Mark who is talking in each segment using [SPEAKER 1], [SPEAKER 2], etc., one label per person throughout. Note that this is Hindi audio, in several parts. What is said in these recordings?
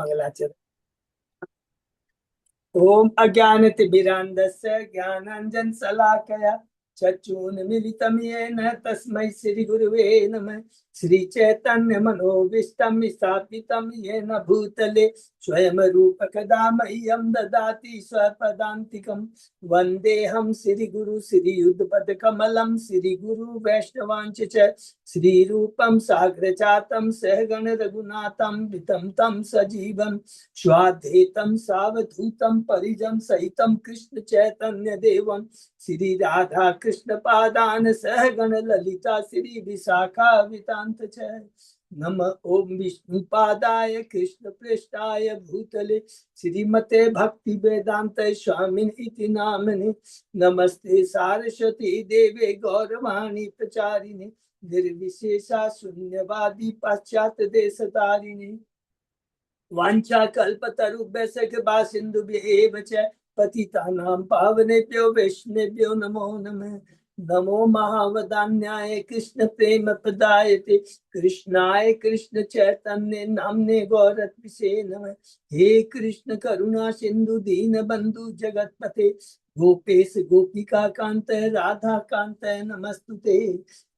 [SPEAKER 1] मंगलाचरण। ओम अज्ञानतिमिरान्धस्य ज्ञानाञ्जन शलाकया चक्षुन्मीलितं येन तस्मै श्री गुरुवे नमः। श्री चैतन्य मनोभीष्टं स्थापितं येन भूतले स्वयं रूप कदा मह्यं ददाति स्वपदान्तिकं। वन्देऽहं श्री गुरु श्री युगपद कमलं श्री गुरु वैष्णवांच च श्री रूपं साग्रजातं सहगण रघुनाथं वितं तं सजीवं स्वाद्वैतं सावधूतं परिजन सहितं कृष्ण चैतन्य देवं श्री राधा कृष्ण पादान सहगण ललिता श्री विशाखा वितांत च। नम ओम विष्णु पादाय कृष्ण पृष्ठाय भूतले श्रीमते भक्ति वेदांत स्वामिन इति नामने। नमस्ते सारस्वती देवे गौरवाणी प्रचारिणे निर्विशेषा शून्यवादी पाश्चात्य देशतारिणे। वांछा कल्पतरुभ्यश्च कृपा सिन्धुभ्येव च पतितानां पावनेभ्यो वैष्णवेभ्यो नमो नमः। नमो महावदान्याय कृष्ण प्रेम प्रदायते कृष्णाय कृष्ण चैतन्य नामने गौरत्विषे नमः। हे कृष्ण करुणा सिंधु दीन बंधु जगतपते गोपेश गोपिका कांत राधा कांत नमस्तुते।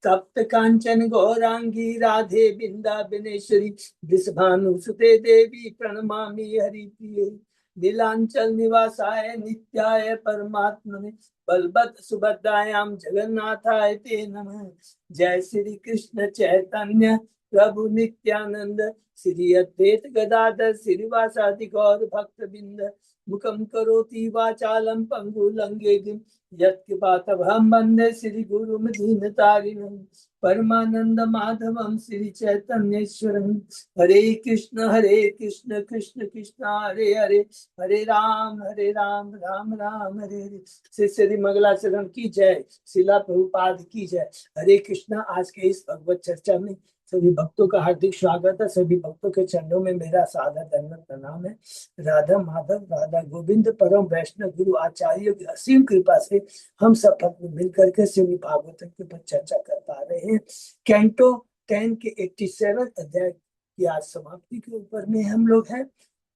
[SPEAKER 1] तप्त कांचन गौरांगी राधे बिंदाबनेश्वरी वृषभानुसुते देवी प्रणमामि हरिप्रिये। नीलांचल निवासाय नित्याय परमात्मने बलभद्र सुभद्रायां जगन्नाथाय ते नमः। जय श्री कृष्ण चैतन्य प्रभु नित्यानंद श्री अद्वैत गदाधर श्रीवासादि गौर भक्त बिंद मुखम करोति वाचालम पंगु लंघयति यत्कृपातमहं वन्दे श्री गुरुं दीनतारिणं परमानंद माधवम श्री चैतन्येश्वरम। हरे कृष्ण कृष्ण कृष्ण हरे हरे हरे राम राम राम हरे हरे। श्री श्री मंगलाचरण की जय, शिला प्रभुपाद की जय। हरे कृष्णा। आज के इस भगवत चर्चा में सभी भक्तों का हार्दिक स्वागत है। सभी भक्तों के चरणों में मेरा सादर दंडवत प्रणाम है। राधा माधव राधा गोविंद परम वैष्णव गुरु आचार्यों की असीम कृपा से हम सब भक्त मिल करके श्रीमद् भागवतम के ऊपर चर्चा कर पा रहे हैं। कैंटो 10 के 87 अध्याय की आज समाप्ति के ऊपर में हम लोग हैं।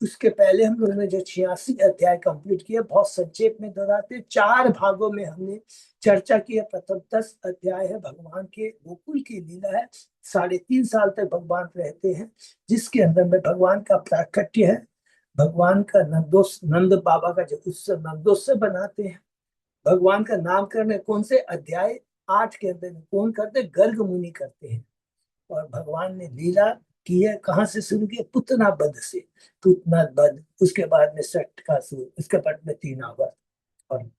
[SPEAKER 1] उसके पहले हम लोगों ने जो 86 अध्याय कंप्लीट किया, बहुत संक्षेप में दोहराते 4 भागों में हमने चर्चा की है। प्रथम 10 अध्याय है भगवान के गोकुल की लीला है। 3.5 साल तक भगवान रहते हैं, जिसके अंदर में भगवान का प्राकट्य है। भगवान का नंद बाबा का जो उत्सव नंदोत्सव बनाते हैं। भगवान का नामकरण कौन से अध्याय 8 के अंदर कौन करते? गर्ग मुनि करते हैं। और भगवान ने लीला की है, कहाँ से शुरू किया? पुतना बध से। पुतना बध, उसके बाद में सट का सूर, उसके बाद में 3 आवर, और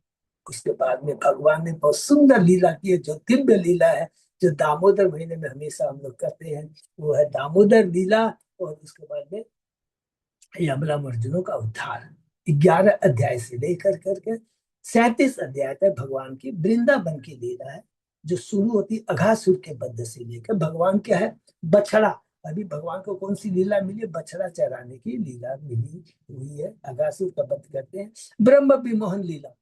[SPEAKER 1] उसके बाद में भगवान ने बहुत सुंदर लीला की है, जो दिव्य लीला है, जो दामोदर महीने में हमेशा हम लोग करते हैं, वो है दामोदर लीला। और उसके बाद में यमला अर्जुनों का उद्धार। 11 अध्याय से लेकर करके 37 अध्याय तक भगवान की वृंदावन की लीला है, जो शुरू होती अघासुर के वध से लेकर। भगवान क्या है? बछड़ा। अभी भगवान को कौन सी लीला मिली? बछड़ा चराने की लीला मिली हुई है। अघासुर का वध करते हैं। ब्रह्म विमोहन लीला,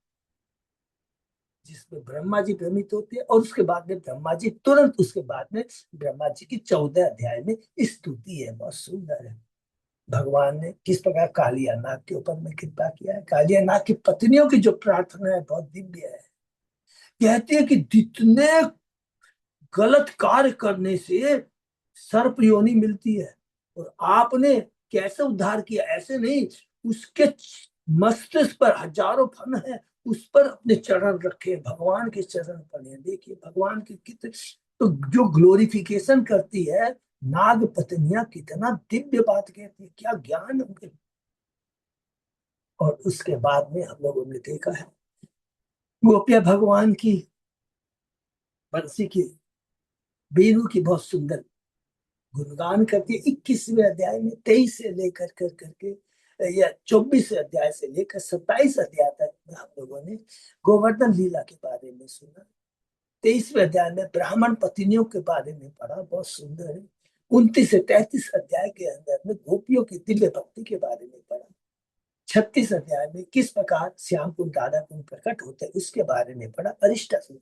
[SPEAKER 1] जिसमें ब्रह्मा जी भ्रमित होते हैं, और उसके बाद में ब्रह्मा जी तुरंत उसके बाद में ब्रह्मा जी की 14 अध्याय में स्तुति है, बहुत सुंदर है। भगवान ने किस प्रकार कालिया नाग के ऊपर में कृपा किया है। कालिया नाग की पत्नियों की जो प्रार्थना है बहुत दिव्य है। कहती है कि जितने गलत कार्य करने से सर्प योनि मिलती है, और आपने कैसे उद्धार किया? ऐसे नहीं, उसके मस्तिष्क पर हजारों फन है, उस पर अपने चरण रखे। भगवान के चरण पड़े। देखिए भगवान की कितने, तो जो ग्लोरिफिकेशन करती है नाग पत्नियां, कितना दिव्य बात कहती है, क्या ज्ञान उनके। और उसके बाद में हम लोगों ने देखा है गोपिया भगवान की बंसी की बीरू की बहुत सुंदर गुणगान करती है। 21वें अध्याय में 23 से लेकर कर करके या 24 अध्याय से लेकर 27 अध्याय तक हम लोगों ने गोवर्धन लीला के बारे में सुना। 23वें अध्याय में ब्राह्मण पत्नियों के बारे में पढ़ा, बहुत सुंदर है। 29 से 33 अध्याय के अंदर में गोपियों की दिव्य भक्ति के बारे में पढ़ा। 36 अध्याय में किस प्रकार श्याम कुंड राधा कुंड प्रकट होते हैं उसके बारे में पढ़ा, अरिष्टासुर।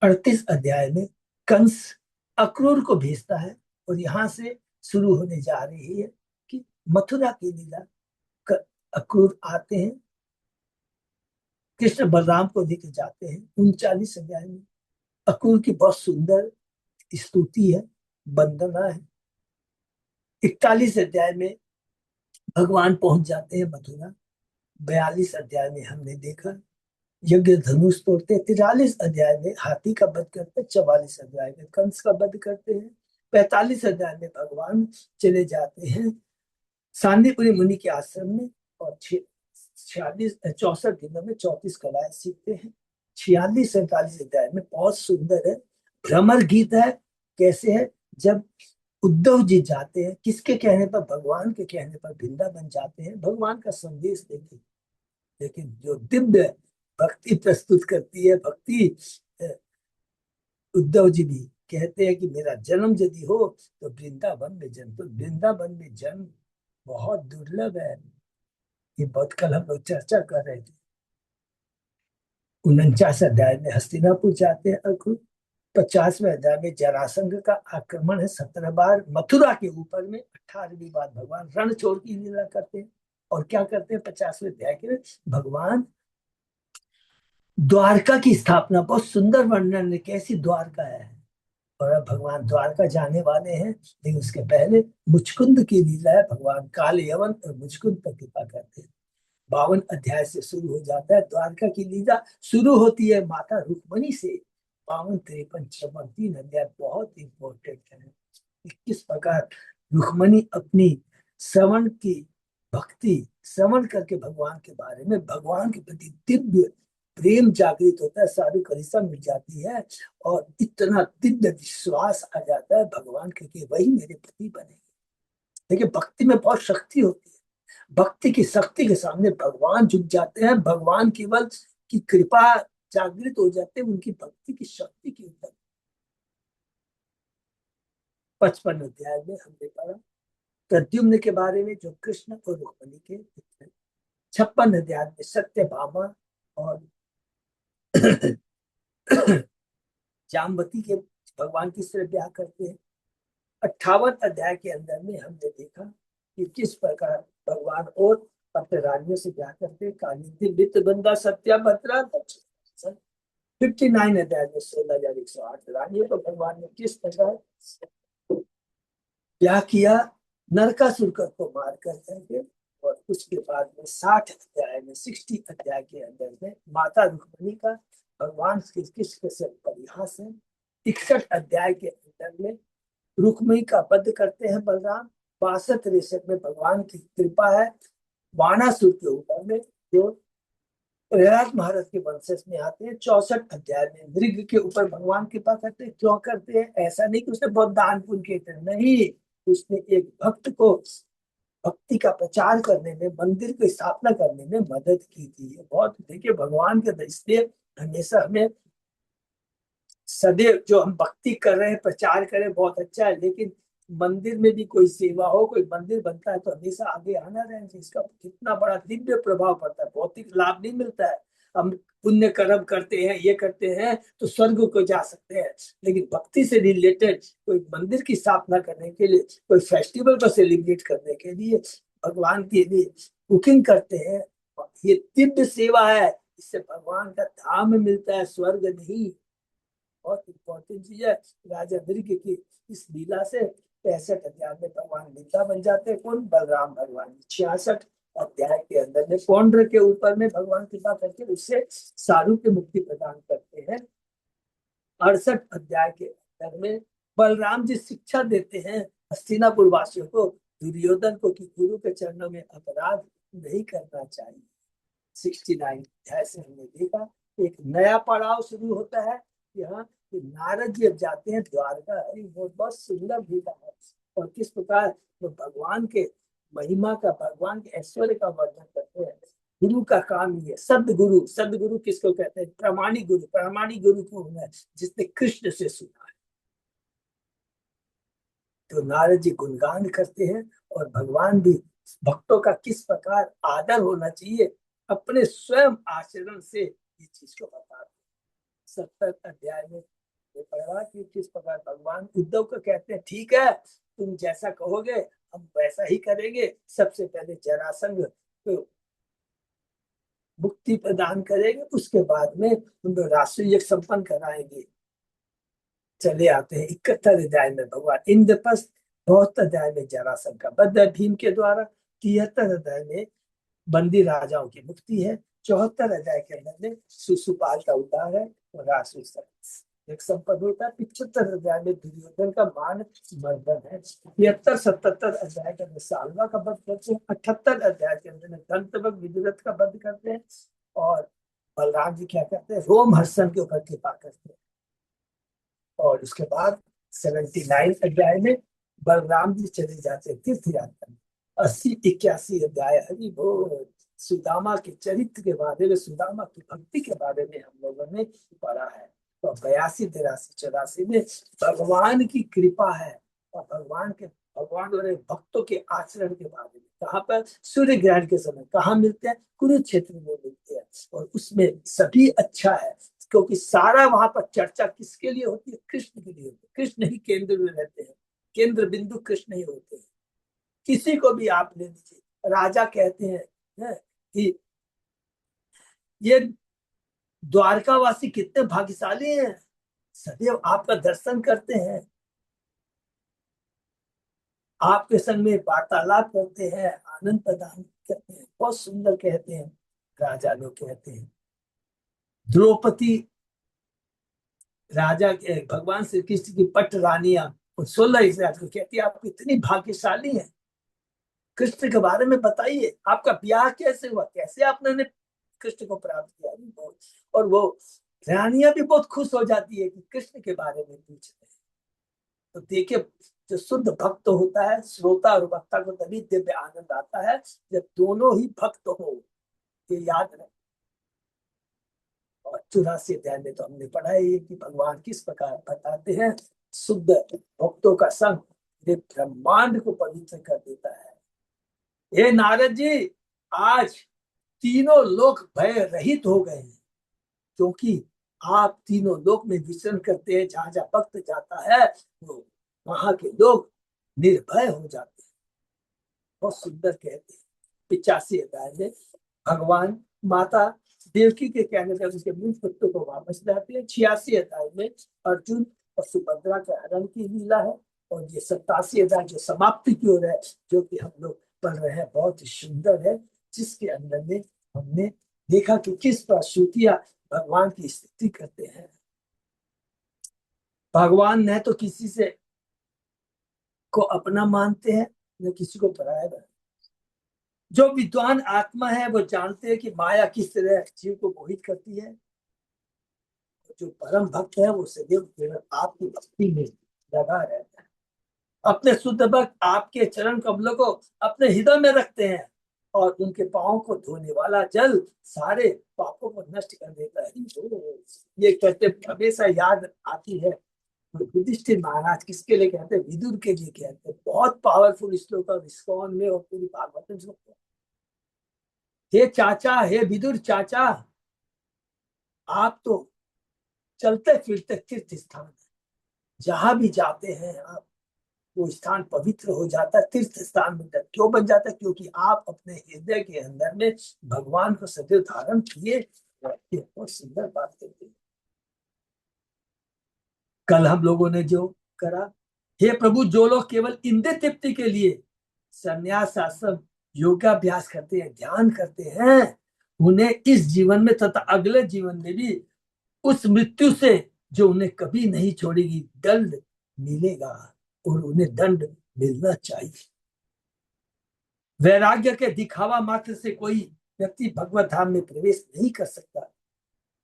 [SPEAKER 1] 38 अध्याय में कंस अक्रूर को भेजता है, और यहाँ से शुरू होने जा रही है कि मथुरा की लीला, अक्रूर आते हैं, कृष्ण बलराम को लेके जाते हैं। 39 अध्याय में अक्रूर की बहुत सुंदर स्तुति है, वंदना है। 41 अध्याय में भगवान पहुंच जाते हैं मथुरा। 42 अध्याय में हमने देखा यज्ञ धनुष तोड़ते हैं। 43 अध्याय में हाथी का वध करते हैं। 44 अध्याय में कंस का वध करते हैं। 45 अध्याय में भगवान चले जाते हैं सांदीपुरी मुनि के आश्रम में, और 64 दिनों में 34 कलाएं सीखते हैं। 46 47 अध्याय में बहुत सुंदर है, भ्रमर गीत है। कैसे है, जब उद्धव जी जाते हैं, किसके कहने पर, भगवान के कहने पर वृंदावन जाते हैं भगवान का संदेश देते हैं। लेकिन जो दिव्य भक्ति प्रस्तुत करती है, भक्ति उद्धव जी भी कहते हैं कि मेरा जन्म यदि हो तो वृंदावन में जन्म। तो वृंदावन में जन्म बहुत दुर्लभ है। ये बहुत कल हम लोग चर्चा कर रहे थे। 49 अध्याय में हस्तिनापुर जाते हैं अक्रूर। 50वें अध्याय में जरासंध का आक्रमण है 17 बार मथुरा के ऊपर में। 18वीं बार भगवान रणछोड़ की लीला करते हैं। और क्या करते हैं 50वें अध्याय के, भगवान द्वारका की स्थापना, बहुत सुंदर वर्णन है कैसी द्वारका है। और अब भगवान द्वारका जाने वाले हैं, लेकिन उसके पहले मुचकुंद की लीला है। भगवान काल यवन और मुचकुंद पर कृपा करते हैं। 52 अध्याय से शुरू हो जाता है द्वारका की लीला। शुरू होती है माता रुक्मणी से। 52 53 54 3 अध्याय बहुत इंपॉर्टेंट है। किस प्रकार रुक्मणी अपनी श्रवण की भक्ति, श्रवण करके भगवान के बारे में, भगवान के प्रति दिव्य प्रेम जागृत होता है, सारी कलिसा मिल जाती है और इतना दिव्य विश्वास आ जाता है भगवान के कि वही मेरे पति बनेंगे। देखिए भक्ति में बहुत शक्ति होती है। भक्ति की शक्ति के सामने भगवान झुक जाते हैं। भगवान केवल की कृपा जागृत हो जाते हैं उनकी भक्ति की शक्ति के ऊपर। 55 अध्याय में हमने पढ़ा प्रद्युम्न के बारे में, जो कृष्ण और रुक्मिणी के पुत्र हैं। 56 अध्याय में सत्यभामा और जामवती के भगवान किस तरह ब्याह करते हैं। 58 अध्याय के अंदर में हमने देखा कि किस प्रकार भगवान और अपने रानियों से ब्याह करते हैं। कालिंदी वित्त बंदा सत्याभद्रा। 59 अध्याय में 16,108 रानियों को भगवान ने किस प्रकार ब्याह किया, नरकासुर को मार करके। और उसके बाद में 60 अध्याय में 60 अध्याय के अंदर में माता रुक्मिणी का भगवान श्री कृष्ण से परिहास है। 61 अध्याय के अंदर में रुक्मिणी का वध करते हैं बलराम। 62 63 में भगवान की कृपा है बाणासुर के ऊपर में, जो प्रहलाद महाराज के वंशज में आते हैं। 64 अध्याय में मृग के ऊपर भगवान कृपा करते हैं। क्यों करते हैं, ऐसा नहीं कि उसने बहुत दान पुण्य किए थे, नहीं, उसने एक भक्त को भक्ति का प्रचार करने में, मंदिर की स्थापना करने में मदद की थी। बहुत देखिए भगवान के दृष्टि हमेशा हमें सदैव, जो हम भक्ति कर रहे हैं प्रचार करें बहुत अच्छा है, लेकिन मंदिर में भी कोई सेवा हो, कोई मंदिर बनता है तो हमेशा आगे आना रहना चाहिए। इसका कितना बड़ा दिव्य प्रभाव पड़ता है। भौतिक लाभ नहीं मिलता है। हम पुण्य कर्म करते हैं, ये करते हैं तो स्वर्ग को जा सकते हैं, लेकिन भक्ति से रिलेटेड कोई मंदिर की स्थापना करने के लिए, कोई फेस्टिवल को सेलिब्रेट करने के लिए, भगवान के लिए कुकिंग करते हैं, ये दिव्य सेवा है। इससे भगवान का धाम मिलता है, स्वर्ग नहीं। बहुत इंपॉर्टेंट चीज है। राजा दृग की इस लीला से 65 अध्याय में भगवान विद्या बन जाते हैं। कौन, बलराम भगवान। 66 अध्याय के अंदर में पौंड्र के ऊपर में भगवान कृपा करके उससे सारू की मुक्ति प्रदान करते हैं। 68 अध्याय के अंदर में बलराम जी शिक्षा देते हैं हस्तिनापुर वासियों को, दुर्योधन को, कि गुरु के चरणों में अपराध नहीं करना चाहिए। 69 अध्याय से हमने देखा एक नया पड़ाव शुरू होता है। यहाँ नारद जी अब जाते हैं द्वारका। वो बहुत सुंदर भूमिका है। और किस प्रकार वो भगवान के महिमा का, भगवान के ऐश्वर्य का वर्णन करते हैं। गुरु का काम ही है सदगुरु। सदगुरु किसको कहते हैं, प्रामाणिक गुरु। प्रामाणिक गुरु कौन है, जिसने कृष्ण से सुना है। तो नारद जी गुणगान करते हैं और भगवान भी भक्तों का किस प्रकार आदर होना चाहिए अपने स्वयं आचरण से इस चीज को बताते हैं। 70 अध्याय में ये पढ़ा कि किस प्रकार भगवान उद्धव को कहते हैं, ठीक है तुम जैसा कहोगे हम वैसा ही करेंगे। सबसे पहले जरासंध को मुक्ति प्रदान करेंगे, उसके बाद में हम लोग राष्ट्रीय यज्ञ संपन्न कराएंगे। चले आते हैं 71 अध्याय में। भगवान इंद्रप्रस्थ, 72 अध्याय में जरासंध का वध है भीम के द्वारा, 73 अध्याय में बंदी राजाओं की मुक्ति है, 74 अध्याय के अंदर में शिशुपाल का उद्धार है और राष्ट्रीय एक संपन्न होता है। 75 अध्याय में दुर्योधन का मान मर्दन है। 73 77 अध्याय के अंदर सालवा का वध करते हैं। 78 अध्याय के अंदर दंतवक विदुरथ का वध करते हैं। और बलराम जी क्या करते हैं, रोमहर्षण के ऊपर कृपा करते हैं। और उसके बाद 79 अध्याय में बलराम जी चले जाते हैं तीर्थ यात्रा में। 80 81 अध्याय हरि बोल सुदामा के चरित्र के बारे में, सुदामा की भक्ति के बारे में हम लोगों ने पढ़ा है। तो 82 83 84 में भगवान की कृपा है और भगवान और भक्तों के आचरण के बारे में। कहाँ पर, सूर्य ग्रहण के समय कहाँ मिलते हैं, कुरुक्षेत्र में मिलते हैं। और उसमें सभी अच्छा है, क्योंकि सारा वहां पर चर्चा किसके लिए होती है, कृष्ण के लिए होती है। कृष्ण ही केंद्र में रहते हैं, केंद्र बिंदु कृष्ण ही होते हैं। किसी को भी आप ले लीजिए, राजा कहते हैं कि ये द्वारकावासी कितने भाग्यशाली हैं, सदैव आपका दर्शन करते हैं, आपके संग में वार्तालाप करते हैं, आनंद प्रदान करते हैं। बहुत सुंदर कहते हैं राजा लोग कहते हैं। द्रौपदी राजा के भगवान श्री कृष्ण की पट रानियां 16 को कहती है, आप इतनी भाग्यशाली हैं, कृष्ण के बारे में बताइए, आपका ब्याह कैसे हुआ, कैसे आपने कृष्ण को प्राप्त किया। और वो रानियां भी बहुत खुश हो जाती है कि कृष्ण के बारे में पूछ रहे हैं। तो देखिए, जो शुद्ध भक्त होता है, श्रोता और वक्ता को तभी दिव्य आनंद आता है जब दोनों ही भक्त हो, ये याद रहे। और 84 अध्याय में तो हमने पढ़ा है कि भगवान किस प्रकार बताते हैं, शुद्ध भक्तों का संग ये ब्रह्मांड को पवित्र कर देता है। हे नारद जी, आज तीनों लोक भय रहित हो गए हैं, क्योंकि आप तीनों लोक में विचरण करते हैं। जहां जहां भक्त जाता है तो वहां के लोग निर्भय हो जाते हैं। बहुत सुंदर कहते हैं। 85 अध्याय में भगवान माता देवकी के कहने पर उसके मूल पुत्र को वापस लाते हैं। 86 अध्याय में अर्जुन और सुभद्रा के हरण की लीला है। और ये 87 अध्याय जो समाप्ति की ओर है, जो कि हम लोग पढ़ रहे हैं, बहुत ही सुंदर है, जिसके अंदर में हमने देखा कि किस पर श्रुतियां भगवान की स्तुति करते हैं। भगवान न तो किसी से को अपना मानते हैं, न किसी को पराया। जो विद्वान आत्मा है वो जानते हैं कि माया किस तरह जीव को मोहित करती है। जो परम भक्त है वो सदैव केवल आपकी भक्ति में लगा रहता है। अपने शुद्ध भक्त आपके चरण कमलों को अपने हृदय में रखते हैं और उनके पांवों को धोने वाला जल सारे पापों को नष्ट कर देता है। ये कहते हमेशा याद आती है। युधिष्ठिर महाराज किसके लिए कहते हैं, विदुर के लिए कहते हैं। बहुत पावरफुल श्लोक है इस्कॉन में और पूरी भागवत में। हे चाचा, हे विदुर चाचा, आप तो चलते फिरते तीर्थ स्थान है, जहां भी जाते हैं आप, वो स्थान पवित्र हो जाता है, तीर्थ स्थान में क्यों बन जाता है, क्योंकि आप अपने हृदय के अंदर में भगवान को सदैव धारण किए रहते हैं। बहुत सुंदर बात कहते हैं। कल हम लोगों ने जो करा, हे प्रभु, जो लोग केवल इंद्रिय तृप्ति के लिए संन्यास आश्रम योगाभ्यास करते हैं, ध्यान करते हैं, उन्हें इस जीवन में तथा अगले जीवन में भी उस मृत्यु से जो उन्हें कभी नहीं छोड़ेगी दंड मिलेगा, और उन्हें दंड मिलना चाहिए। वैराग्य के दिखावा मात्र से कोई व्यक्ति भगवत धाम में प्रवेश नहीं कर सकता।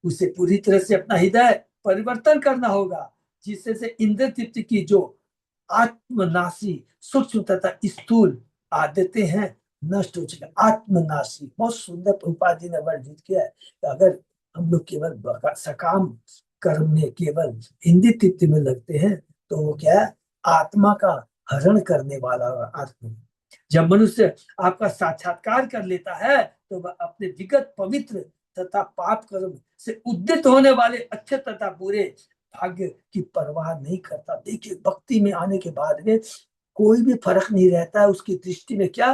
[SPEAKER 1] उसे पूरी तरह से अपना हृदय परिवर्तन करना होगा, जिससे से इंद्र तृप्ति की जो आत्मनाशी सूक्ष्म तथा स्थूल आदतें हैं नष्ट हो चुके। आत्मनाशी बहुत सुंदर प्रभुपाद जी ने वर्णित किया है। तो अगर हम लोग केवल सकाम कर्म में केवल इंद्रिय तृप्ति में लगते हैं तो वो क्या है, आत्मा का हरण करने वाला आत्मा। जब मनुष्य आपका साक्षात्कार कर लेता है तो वह अपने विगत पवित्र तथा पाप कर्म से उद्यत होने वाले अच्छे तथा बुरे भाग्य की परवाह नहीं करता। देखिए, भक्ति में आने के बाद में कोई भी फर्क नहीं रहता है उसकी दृष्टि में, क्या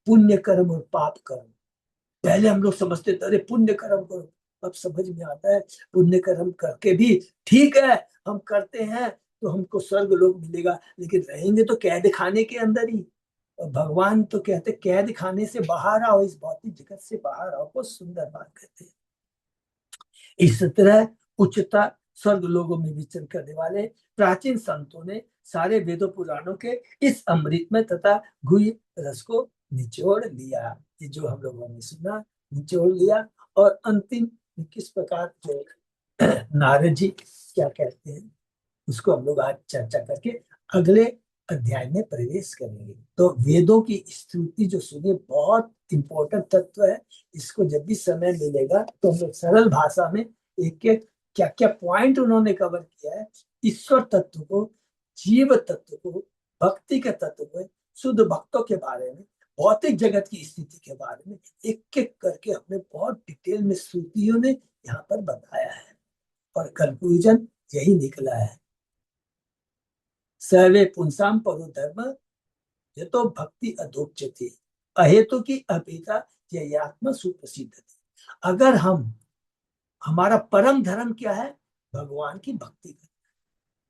[SPEAKER 1] पुण्य कर्म और पाप कर्म। पहले हम लोग समझते थे अरे पुण्य कर्म करो, अब समझ में आता है पुण्य कर्म करके भी ठीक है, हम करते हैं तो हमको स्वर्ग लोक मिलेगा, लेकिन रहेंगे तो कैद खाने के अंदर ही। और भगवान तो कहते कैद खाने से बाहर आओ, इस भौतिक जगत से बाहर आओ, बहुत सुंदर बात कहते हैं। इस तरह उच्चता स्वर्ग लोगों में विचरण करने वाले प्राचीन संतों ने सारे वेदों पुराणों के इस अमृतमय तथा गुह्य रस को निचोड़ लिया। ये जो हम लोगों ने सुना, निचोड़ लिया। और अंतिम किस प्रकार जो नारद जी क्या कहते हैं उसको हम लोग आज चर्चा करके अगले अध्याय में प्रवेश करेंगे। तो वेदों की स्तुति जो सुनिए बहुत इंपॉर्टेंट तत्व है, इसको जब भी समय मिलेगा तो हम लोग सरल भाषा में एक एक क्या क्या पॉइंट उन्होंने कवर किया है, ईश्वर तत्व को, जीव तत्व को, भक्ति के तत्व को, शुद्ध भक्तों के बारे में, भौतिक जगत की स्थिति के बारे में एक एक करके हमने बहुत डिटेल में श्रुतियों ने यहाँ पर बताया है। और कंक्लूजन यही निकला है, सर्वे पुंसाम परो धर्म ये तो भक्ति अधोच्यते अहेतु की अपेक्षा यह आत्मा सुप्रसिद्ध थी। अगर हम, हमारा परम धर्म क्या है, भगवान की भक्ति करना।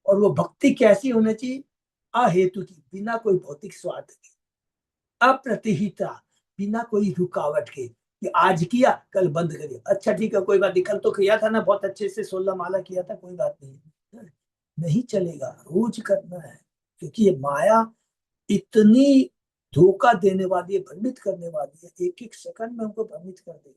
[SPEAKER 1] और वो भक्ति कैसी होनी चाहिए, अहेतु की, बिना कोई भौतिक स्वार्थ के, अप्रतिहिता, बिना कोई रुकावट के, कि आज किया कल बंद करिए, अच्छा ठीक है कोई बात नहीं, कल तो किया था ना बहुत अच्छे से 16 माला किया था, कोई बात नहीं, नहीं चलेगा, रोज करना है। क्योंकि ये माया इतनी धोखा देने वाली है, भ्रमित करने वाली है, एक एक सेकंड में हमको भ्रमित कर देगी।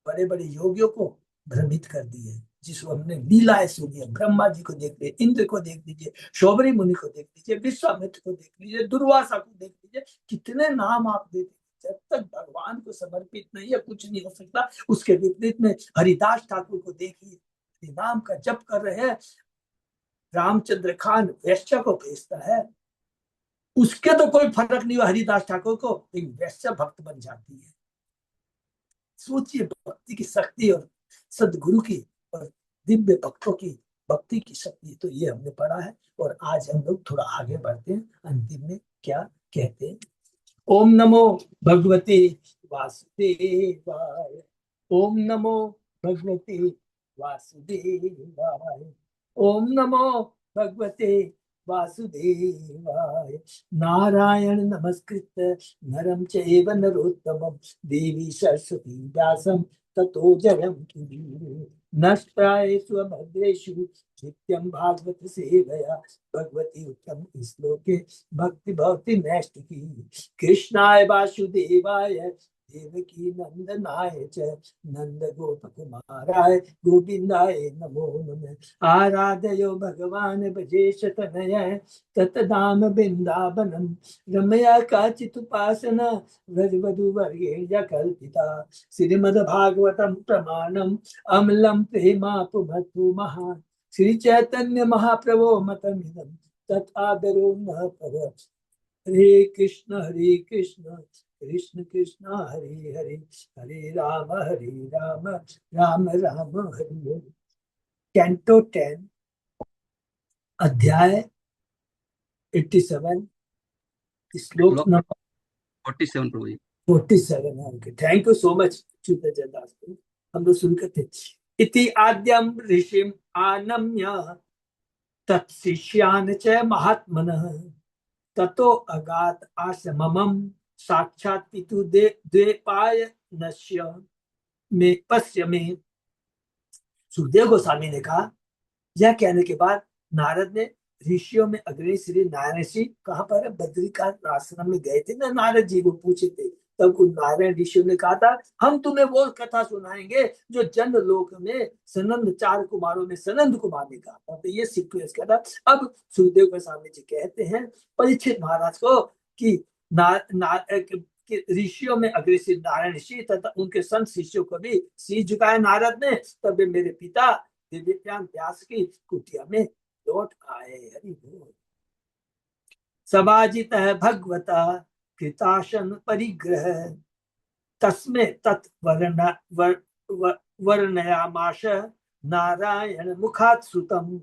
[SPEAKER 1] बड़े बड़े योगियों को भ्रमित कर दिए, जिसको हमने लीलाएं सुनी है, ब्रह्मा जी को देख लीजिए, इंद्र को देख लीजिए, शौबरी मुनि को देख लीजिए, विश्वामित्र को देख लीजिए, दुर्वासा को देख लीजिए, कितने नाम आप देते। जब तक भगवान को समर्पित नहीं है कुछ नहीं हो सकता। उसके विपरीत में हरिदास ठाकुर को देखिए, नाम का जप कर रहे हैं, रामचंद्र खान वैश्य को भेजता है, उसके तो कोई फर्क नहीं हुआ हरिदास ठाकुर को, लेकिन वैश्य भक्त बन जाती है। सोचिए भक्ति की शक्ति और सदगुरु की और दिव्य भक्तों की भक्ति की शक्ति। तो ये हमने पढ़ा है। और आज हम लोग थोड़ा आगे बढ़ते हैं, अंतिम में क्या कहते हैं। ओम नमो भगवते वासुदेवाय, ओम नमो भगवते वासुदेवाय, ओम नमो भगवते वासुदेवाय। नारायण नमस्कृत्य नरं चैव नरोत्तमं देवी सरस्वती व्यासं ततो जयमुदीरये। नष्टायेषु भद्रेषु नित्यं भागवत सेवया भगवती उत्तम श्लोके भक्ति भक्ति नैष्टिकी। कृष्णाय वासुदेवाय देवकी नंदनाय च नंद गोप कुमाराय गोविंदाय नमो नमः। आराधयो भगवान भजेश तनय ततधाम वृंदावनम रमया काचिदुपासना व्रजवधूवर्येण कल्पिता। श्रीमद्भागवतं प्रमाणम् अमलं प्रेमापुमतु महा। श्री चैतन्य महाप्रभो मतमिदं तत्आदरो न पर। हरे कृष्ण कृष्ण कृष्ण हरे हरे, हरे राम राम राम हरे हरे। कैंटो 10 अध्याय 87 श्लोक नंबर
[SPEAKER 2] 47 प्रभु जी।
[SPEAKER 1] 47 है उनके। थैंक यू सो मच दास। हम लोग सुन करते इति आद्यम ऋषिम आनम्य तत्शिष्यान् च महात्मनः ततो अगात आश्रमम साक्षात पितु द्वेपाय नश्य में पश्य में। सुखदेव गोस्वामी ने कहा, यह कहने के बाद नारद ने ऋषियों में अग्रणी श्री नारायण ऋषि कहाँ पर है, बद्रिकाश्रम आश्रम में गए थे ना, नारद जी को पूछे थे। तब उन नारायण ऋषियों ने कहा था, हम तुम्हें वो कथा सुनाएंगे जो जन्म लोक में सनंद 4 कुमारों में सनंद कुमार ने कहा था। तो ये सीक्वेंस का था। अब सुखदेव गोस्वामी जी कहते हैं परीक्षित महाराज को कि ऋषियों में अग्रणी नारायण ऋषि तथा उनके संत शिष्यों को भी शीश झुकाया नारद ने। तब मेरे पिता दिव्यज्ञान व्यास की कुटिया में लौट आए। हरि बोल। सभाजित है भगवता कृताशन परिग्रह तस्मे तत्वर्ण वर्णयामाश नारायण मुखात सुतम।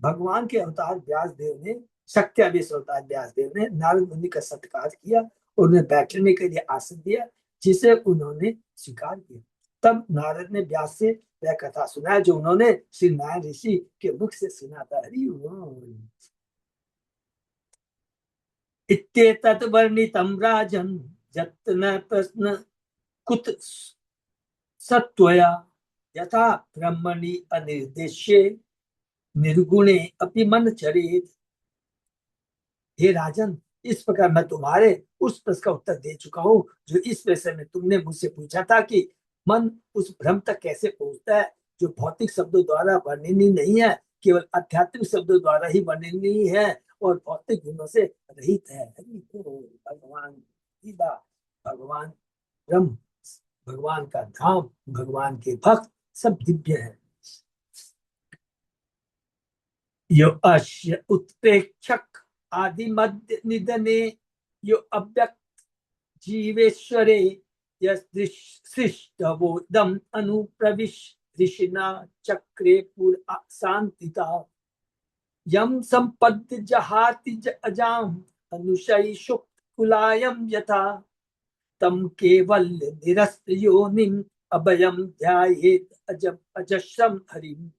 [SPEAKER 1] भगवान के अवतार व्यास देव ने शक्त्यावेश अवतार व्यासदेव ने नारद मुनि का सत्कार किया और उन्हें बैठने के लिए आसन दिया, जिसे उन्होंने स्वीकार किया। तब नारद ने व्यास से वह कथा सुनाया जो उन्होंने श्री नारायण ऋषि के मुख से सुना था। हरि बोल। इत्येतत् वर्णितं राजन् यत्न प्रश्न कुत सत्वया यथा ब्रह्मणि अनिर्देश्ये निर्गुणे अपि मन चरेत। हे राजन, इस प्रकार मैं तुम्हारे उस प्रश्न का उत्तर दे चुका हूं जो इस विषय में तुमने मुझसे पूछा था कि मन उस भ्रम तक कैसे पहुंचता है जो भौतिक शब्दों द्वारा वर्णनीय नहीं है, केवल आध्यात्मिक शब्दों द्वारा ही वर्णनीय है और भौतिक गुणों से रहित है। भगवान सीधा, भगवान ब्रह्म, भगवान का धाम, भगवान के भक्त सब दिव्य है। यो अश्य उत्प्रेक्षक आदि मध्य निधने यो अव्यक्त जीवेश्वरे यशिष्टवोदम अनुप्रविश ऋषिना चक्रे पुर शांतिता यम संपद्य जहाति अजाम अनुशयी शुक्त कुलायम यथा तम केवल निरस्त योनिम अभयम ध्यायेत अजब अजस्रम हरिम।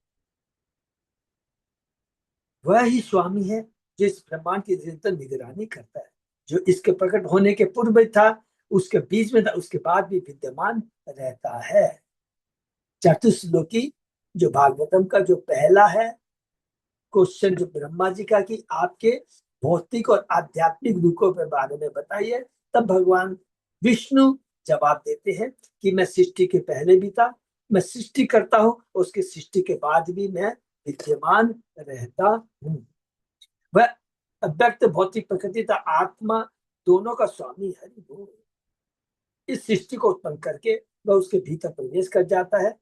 [SPEAKER 1] वह ही स्वामी है जो इस ब्रह्मांड की निरंतर निगरानी करता है, जो इसके प्रकट होने के पूर्व था, उसके बीच में था, उसके बाद भी विद्यमान रहता है। चतुश्लोकी जो भागवतम का जो पहला है क्वेश्चन जो ब्रह्मा जी का कि आपके भौतिक और आध्यात्मिक रूपों के बारे में बताइए, तब भगवान विष्णु जवाब देते हैं कि मैं सृष्टि के पहले भी था, मैं सृष्टि करता हूँ, उसकी सृष्टि के बाद भी मैं विद्यमान रहता हूँ। वह अव्यक्त भौतिक प्रकृति था आत्मा दोनों का स्वामी है। इस सृष्टि को उत्पन्न करके वह उसके भीतर प्रवेश कर जाता है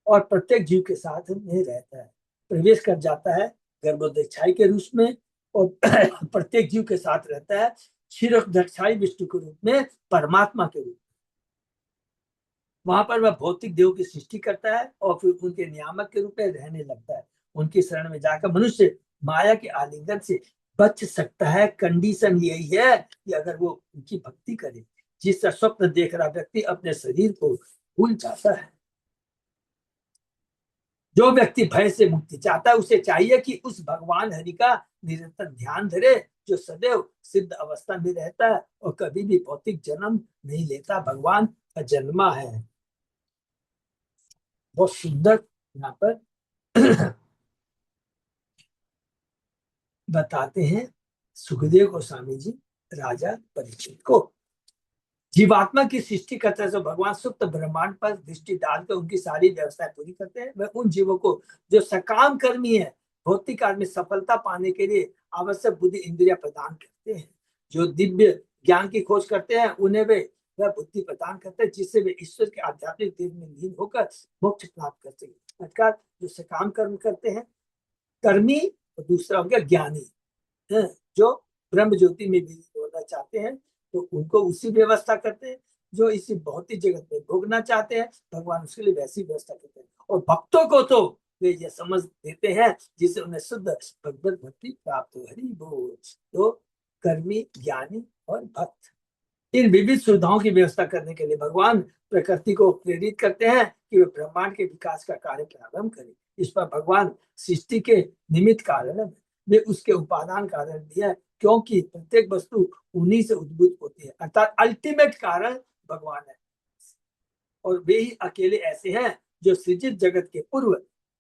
[SPEAKER 1] और प्रत्येक जीव के साथ में रहता है, प्रवेश कर जाता है गर्भोदक्षाई के रूप में और प्रत्येक जीव के साथ रहता है क्षीरोदक्षाई विष्णु के रूप में, परमात्मा के रूप में। वहां पर वह भौतिक देव की सृष्टि करता है और फिर उनके नियामक के रूप में रहने लगता है। उनकी शरण में जाकर मनुष्य माया के आलिंगन से बच सकता है। कंडीशन यही है कि अगर वो उनकी भक्ति करे। जिसका स्वप्न देख रहा व्यक्ति अपने शरीर को भूल जाता है। जो व्यक्ति भय से मुक्ति चाहता है उसे चाहिए कि उस भगवान हरि का निरंतर ध्यान धरे, जो सदैव सिद्ध अवस्था में रहता है और कभी भी भौतिक जन्म नहीं लेता। भगवान अजन्मा है। बहुत सुंदर यहाँ पर बताते हैं सुखदेव गोस्वामी जी राजा परीक्षित को। जीवात्मा की सृष्टि करते हैं तो भगवान सुप्त ब्रह्मांड पर दृष्टि डालकर उनकी सारी व्यवस्थाएं पूरी करते हैं। वह उन जीवों को जो सकाम कर्मी है, भौतिक कार्य में सफलता पाने के लिए आवश्यक बुद्धि इंद्रिया प्रदान करते हैं। जो दिव्य ज्ञान की खोज करते हैं उन्हें वे वह बुद्धि प्रदान करते हैं, जिससे वे ईश्वर के आध्यात्मिक देव में लीन होकर मोक्ष प्राप्त करते हैं। अर्थात जो सकाम कर्म करते हैं कर्मी और दूसरा हो गया ज्ञानी, जो ब्रह्म ज्योति में भी होना चाहते हैं तो उनको उसी व्यवस्था करते हैं। जो इसी भौतिक जगत में भोगना चाहते हैं भगवान उसके लिए वैसी व्यवस्था करते हैं। और भक्तों को तो वे ये समझ देते हैं जिससे उन्हें शुद्ध भगवत भक्ति प्राप्त हो। हरि बोल। तो कर्मी, ज्ञानी और भक्त, इन विविध सुविधाओं की व्यवस्था करने के लिए भगवान प्रकृति को प्रेरित करते हैं कि वे ब्रह्मांड के विकास का कार्य प्रारंभ करें। इस पर भगवान सृष्टि के निमित्त कारण है, वे उसके उपादान कारण भी है, क्योंकि प्रत्येक वस्तु उन्हीं से उद्भूत होती है। अर्थात अल्टीमेट कारण भगवान है और वे ही अकेले ऐसे हैं जो सृजित जगत के पूर्व,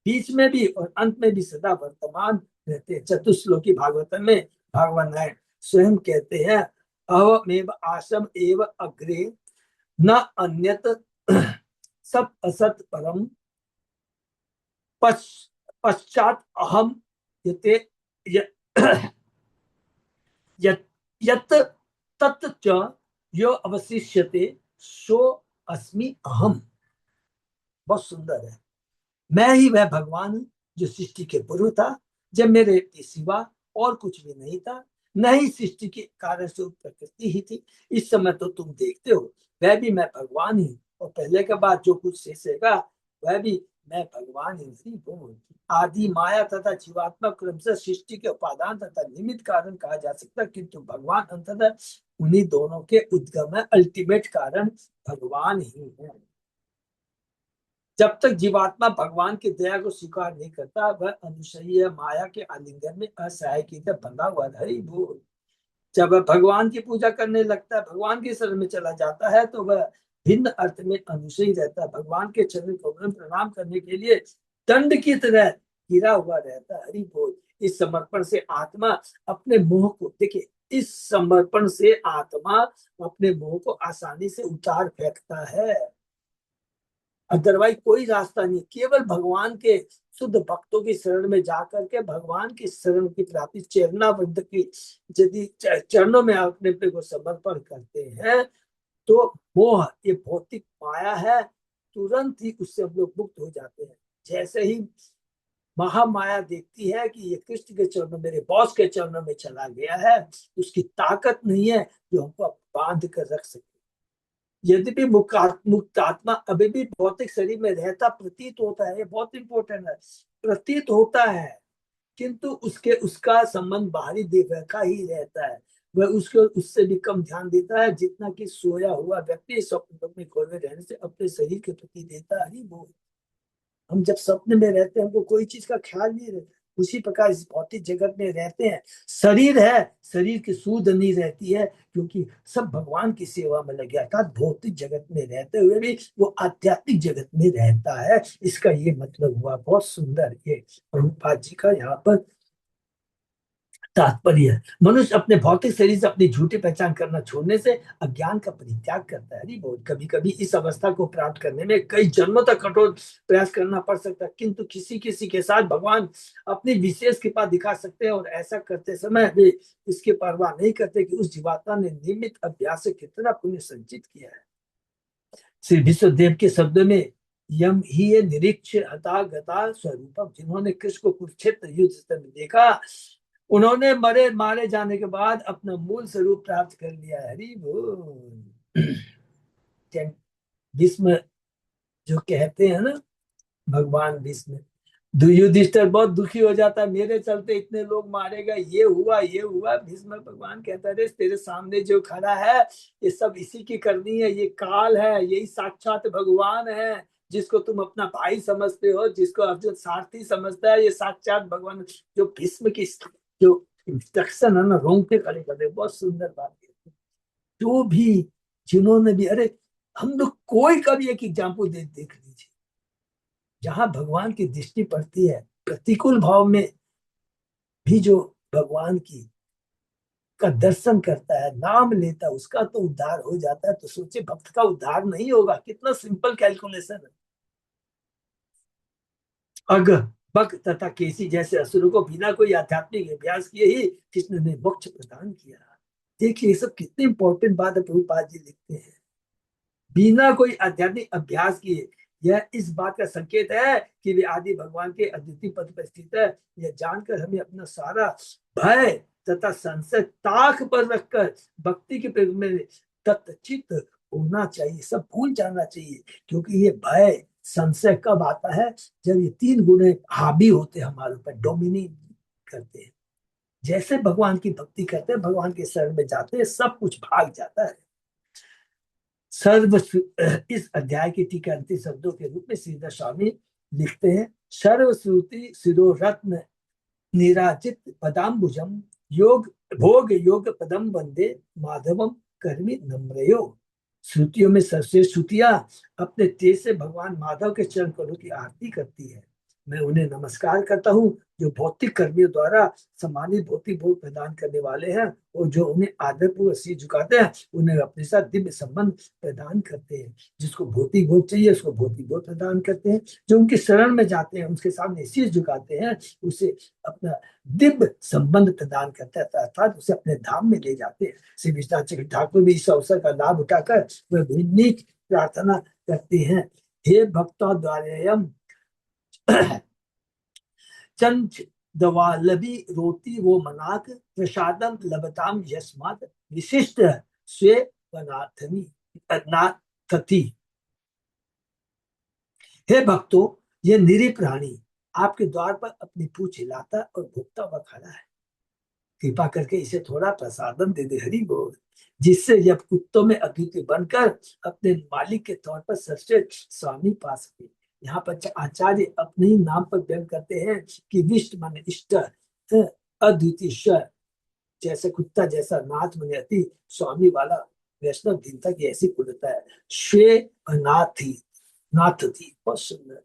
[SPEAKER 1] बीच में भी और अंत में भी सदा वर्तमान रहते हैं। चतुश्लोकी भागवतम में भगवान है स्वयं कहते हैं अहमेव आसम एव अग्रे न अन्यत सब असत परम पश्चात अहम यते यत तत् च यो अवशिष्यते सो अस्मि अहम। बहुत सुंदर है। मैं ही वह भगवान हूं जो सृष्टि के पूर्व था, जब मेरे सिवा और कुछ भी नहीं था, न ही सृष्टि के कारण से प्रकृति ही थी। इस समय तो तुम देखते हो वह भी मैं भगवान ही, और पहले के बाद जो कुछ शेष रहेगा वह भी मैं भगवान ही हूँ। आदि माया तथा जीवात्मा क्रमशः सृष्टि के उपादान तथा निमित्त कारण कहा जा सकता है, किंतु भगवान अंततः उन्हीं दोनों के उद्गम है, अल्टीमेट कारण भगवान ही है। जब तक जीवात्मा भगवान की दया को स्वीकार नहीं करता, वह अनुसयी माया के आलिंगन में असहाय की तरह बंधा हुआ है। हरि बोल। जब वह भगवान की पूजा करने लगता है, भगवान के शरण में चला जाता है, तो वह भिन्न अर्थ में अनुसयी रहता है। भगवान के चरण को प्रणाम करने के लिए दंड की तरह गिरा हुआ रहता है। हरि बोल। इस समर्पण से आत्मा अपने मोह को, देखिए, इस समर्पण से आत्मा अपने मोह को आसानी से उतार फेंकता है। अदरवाइज कोई रास्ता नहीं, केवल भगवान के शुद्ध भक्तों की शरण में जाकर के भगवान की शरण की प्राप्ति, चरणाबद्ध की यदि चरणों में अपने पे को समर्पण करते हैं, तो मोह, ये भौतिक माया है, तुरंत ही उससे हम लोग मुक्त हो जाते हैं। जैसे ही महामाया देखती है कि ये कृष्ण के चरणों, मेरे बॉस के चरणों में चला गया है, उसकी ताकत नहीं है जो हमको बांध कर रख सके। यद्यपि मुक्त आत्मा अभी भी भौतिक शरीर में रहता प्रतीत होता है, ये बहुत इंपॉर्टेंट है, प्रतीत होता है, किंतु उसके उसका संबंध बाहरी देह का ही रहता है। वह उसके उससे भी कम ध्यान देता है जितना कि सोया हुआ व्यक्ति स्वप्न में खोए रहने से अपने शरीर के प्रति देता है। वो हम जब सपने में रहते हैं, हमको कोई चीज का ख्याल नहीं रहता, उसी प्रकार इस भौतिक जगत में रहते हैं। शरीर है, शरीर की सूध नहीं रहती है, क्योंकि सब भगवान की सेवा में लगे, अर्थात भौतिक जगत में रहते हुए भी वो आध्यात्मिक जगत में रहता है। इसका ये मतलब हुआ। बहुत सुंदर ये प्रभुपाद जी का यहाँ पर तात्पर्य है। मनुष्य अपने भौतिक शरीर से अपनी झूठी पहचान करना छोड़ने से अज्ञान का परित्याग करता है। बोल, कभी कभी इस अवस्था को प्राप्त करने में कई जन्मों तक कठोर प्रयास करना पड़ सकता है, किंतु किसी किसी के साथ भगवान अपनी विशेष कृपा दिखा सकते हैं, और ऐसा करते समय वे इसकी परवाह नहीं करते कि उस जीवात्मा ने नियमित अभ्यास से कितना पुण्य संचित किया है। श्री विश्वदेव के शब्दों में यम ही ये निरीक्ष हता गता स्वरूपम, जिन्होंने कृष्ण को कुरुक्षेत्र युद्ध में देखा, उन्होंने मरे मारे जाने के बाद अपना मूल स्वरूप प्राप्त कर लिया। हरि बोल। भीष्म जो कहते हैं ना, भगवान भीष्म, युधिष्ठिर बहुत दुखी हो जाता है, मेरे चलते इतने लोग मारे गए, ये हुआ ये हुआ। भीष्म भगवान कहता है, तेरे सामने जो खड़ा है ये सब इसी की करनी है, ये काल है, यही साक्षात भगवान है, जिसको तुम अपना भाई समझते हो, जिसको अर्जुन सारथी समझता है, ये साक्षात भगवान। जो भीष्म की जो इंस्ट्रक्शन है ना, रोंगटे खड़े कर दे। बहुत सुंदर बात है। जो भी, जिन्होंने भी, अरे हम लोग कोई का भी एक एग्जाम्पल देख लीजिए, जहां भगवान की दृष्टि पड़ती है, प्रतिकूल भाव में भी जो भगवान की का दर्शन करता है, नाम लेता है, उसका तो उद्धार हो जाता है। तो सोचे भक्त का उद्धार नहीं होगा, कितना सिंपल कैलकुलेशन है। अग, बक तथा केसी जैसे असुरों को बिना कोई आध्यात्मिक अभ्यास किए ही कृष्ण ने मोक्ष प्रदान किया। देखिए ये सब कितनी इंपॉर्टेंट बात है, प्रभुपाद जी लिखते हैं, बिना कोई आध्यात्मिक अभ्यास किए। यह इस बात का संकेत है कि वे आदि भगवान के अद्वितीय पद पर स्थित है। यह जानकर हमें अपना सारा भय तथा संशय ताक पर रखकर भक्ति के प्रयोग में तत्चित होना चाहिए, सब भूल जाना चाहिए। क्योंकि ये भय संशय कब आता है, जब ये तीन गुण हावी होते हैं हमारे ऊपर, डोमिनेट करते हैं। जैसे भगवान की भक्ति करते हैं, भगवान के शरण में जाते हैं, सब कुछ भाग जाता है। सर्व इस अध्याय की टीका अंतिम शब्दों के रूप में श्रीधर स्वामी लिखते हैं, सर्वश्रुति शिरोरत्न निराजित पदाम्बुजम योग भोग योग पदम वंदे माधवम कर्मी नम्रयो। श्रुतियों में सर्वश्रेष्ठ श्रुतियां अपने तेज से भगवान माधव के चरण करों की आरती करती है। मैं उन्हें नमस्कार करता हूँ जो भौतिक कर्मियों द्वारा सम्मानित भौतिक भोग प्रदान करने वाले हैं, और जो उन्हें आदरपूर्वक सिर झुकाते हैं, उन्हें अपने साथ दिव्य संबंध प्रदान करते हैं। जिसको भौतिक भोग चाहिए उसको भौतिक भोग प्रदान करते हैं, जो उनके शरण में जाते हैं, उनके सामने सिर झुकाते हैं, उसे अपना दिव्य संबंध प्रदान करते हैं, अर्थात उसे अपने धाम में ले जाते हैं। श्री विश्वनाथ चक्र ठाकुर भी इस अवसर का लाभ उठाकर वह नीक प्रार्थना करते हैं, हे भक्तों द्वारा चंच दवालभी रोती वो मनाक प्रसादम लबताम यस्मात विशिष्ट स्वे वनाथनी नाथती। हे भक्तों, ये निरीह प्राणी आपके द्वार पर अपनी पूंछ हिलाता और भुगता हुआ खड़ा है, कृपा करके इसे थोड़ा प्रसादम दे दे, हरि बोल, जिससे यह कुत्तों में अद्वितीय बनकर अपने मालिक के तौर पर सर्वश्रेष्ठ स्वामी पा सके। यहाँ पर आचार्य अपने ही नाम पर व्यक्त करते हैं कि विष्ट माने इष्ट, अद्वितीय ईश्वर, जैसे कुत्ता जैसा नाथ माने अति स्वामी वाला वैष्णव दीनता की ऐसी कुलता है। श्वे और नाथ थी, बहुत सुंदर।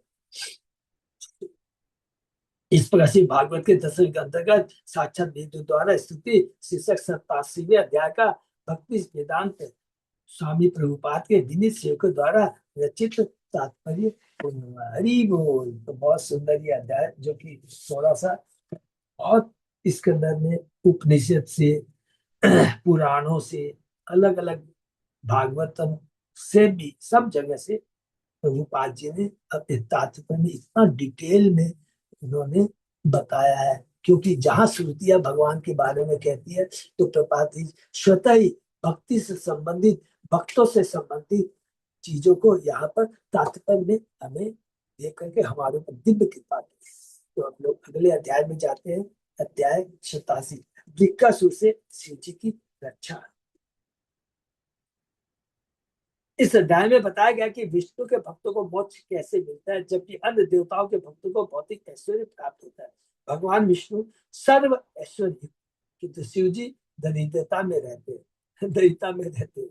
[SPEAKER 1] इस प्रकार से भागवत के 10वें के अंतर्गत साक्षात वेद द्वारा स्तुति शीर्षक 87वें अध्याय का भक्ति वेदांत स्वामी प्रभुपाद के विनीत सेवकों द्वारा रचित तात्पर्य पूर्ण हुआ। हरि बोल। तो बहुत सुंदर ये अध्याय, जो कि थोड़ा सा और इसके अंदर में उपनिषद से, पुराणों से, अलग अलग भागवतम से भी, सब जगह से प्रभुपाद जी ने अपने तात्पर्य में इतना डिटेल में उन्होंने बताया है। क्योंकि जहां श्रुतियां भगवान के बारे में कहती है, तो प्रभुपाद जी स्वतः ही भक्ति से संबंधित, भक्तों से संबंधित चीजों को यहाँ पर तात्पर्य में हमें दे करके हमारे ऊपर दिव्य कृपा की। तो हम लोग अगले अध्याय में जाते हैं। अध्याय 87, वृक्कासुर से शिव जी की रक्षा। इस अध्याय में बताया गया कि विष्णु के भक्तों को मोक्ष कैसे मिलता है, जबकि अन्य देवताओं के भक्तों को भौतिक ऐश्वर्य प्राप्त होता है। भगवान विष्णु सर्व ऐश्वर्य, किंतु शिव जी दरिद्रता में रहते हैं, दरिद्रता में रहते हैं।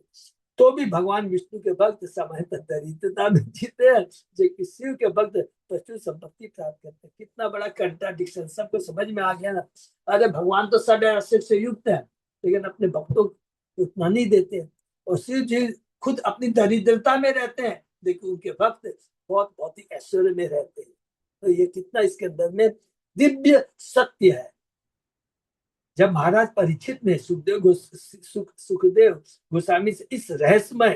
[SPEAKER 1] तो भी भगवान विष्णु के भक्त समय तक दरिद्रता में जीते हैं, जबकि शिव के भक्त प्रचुर संपत्ति प्राप्त करते हैं। कितना बड़ा कंट्राडिक्शन, सबको समझ में आ गया ना। अरे भगवान तो सब ऐश्वर्य से युक्त है, लेकिन अपने भक्तों को उतना नहीं देते हैं। और शिव जी खुद अपनी दरिद्रता में रहते हैं, लेकिन उनके भक्त बहुत बहुत ही ऐश्वर्य में रहते हैं। तो ये कितना इसके अंदर में दिव्य सत्य है। जब महाराज परीक्षित ने सुखदेव गोस्वामी से इस रहस्यमय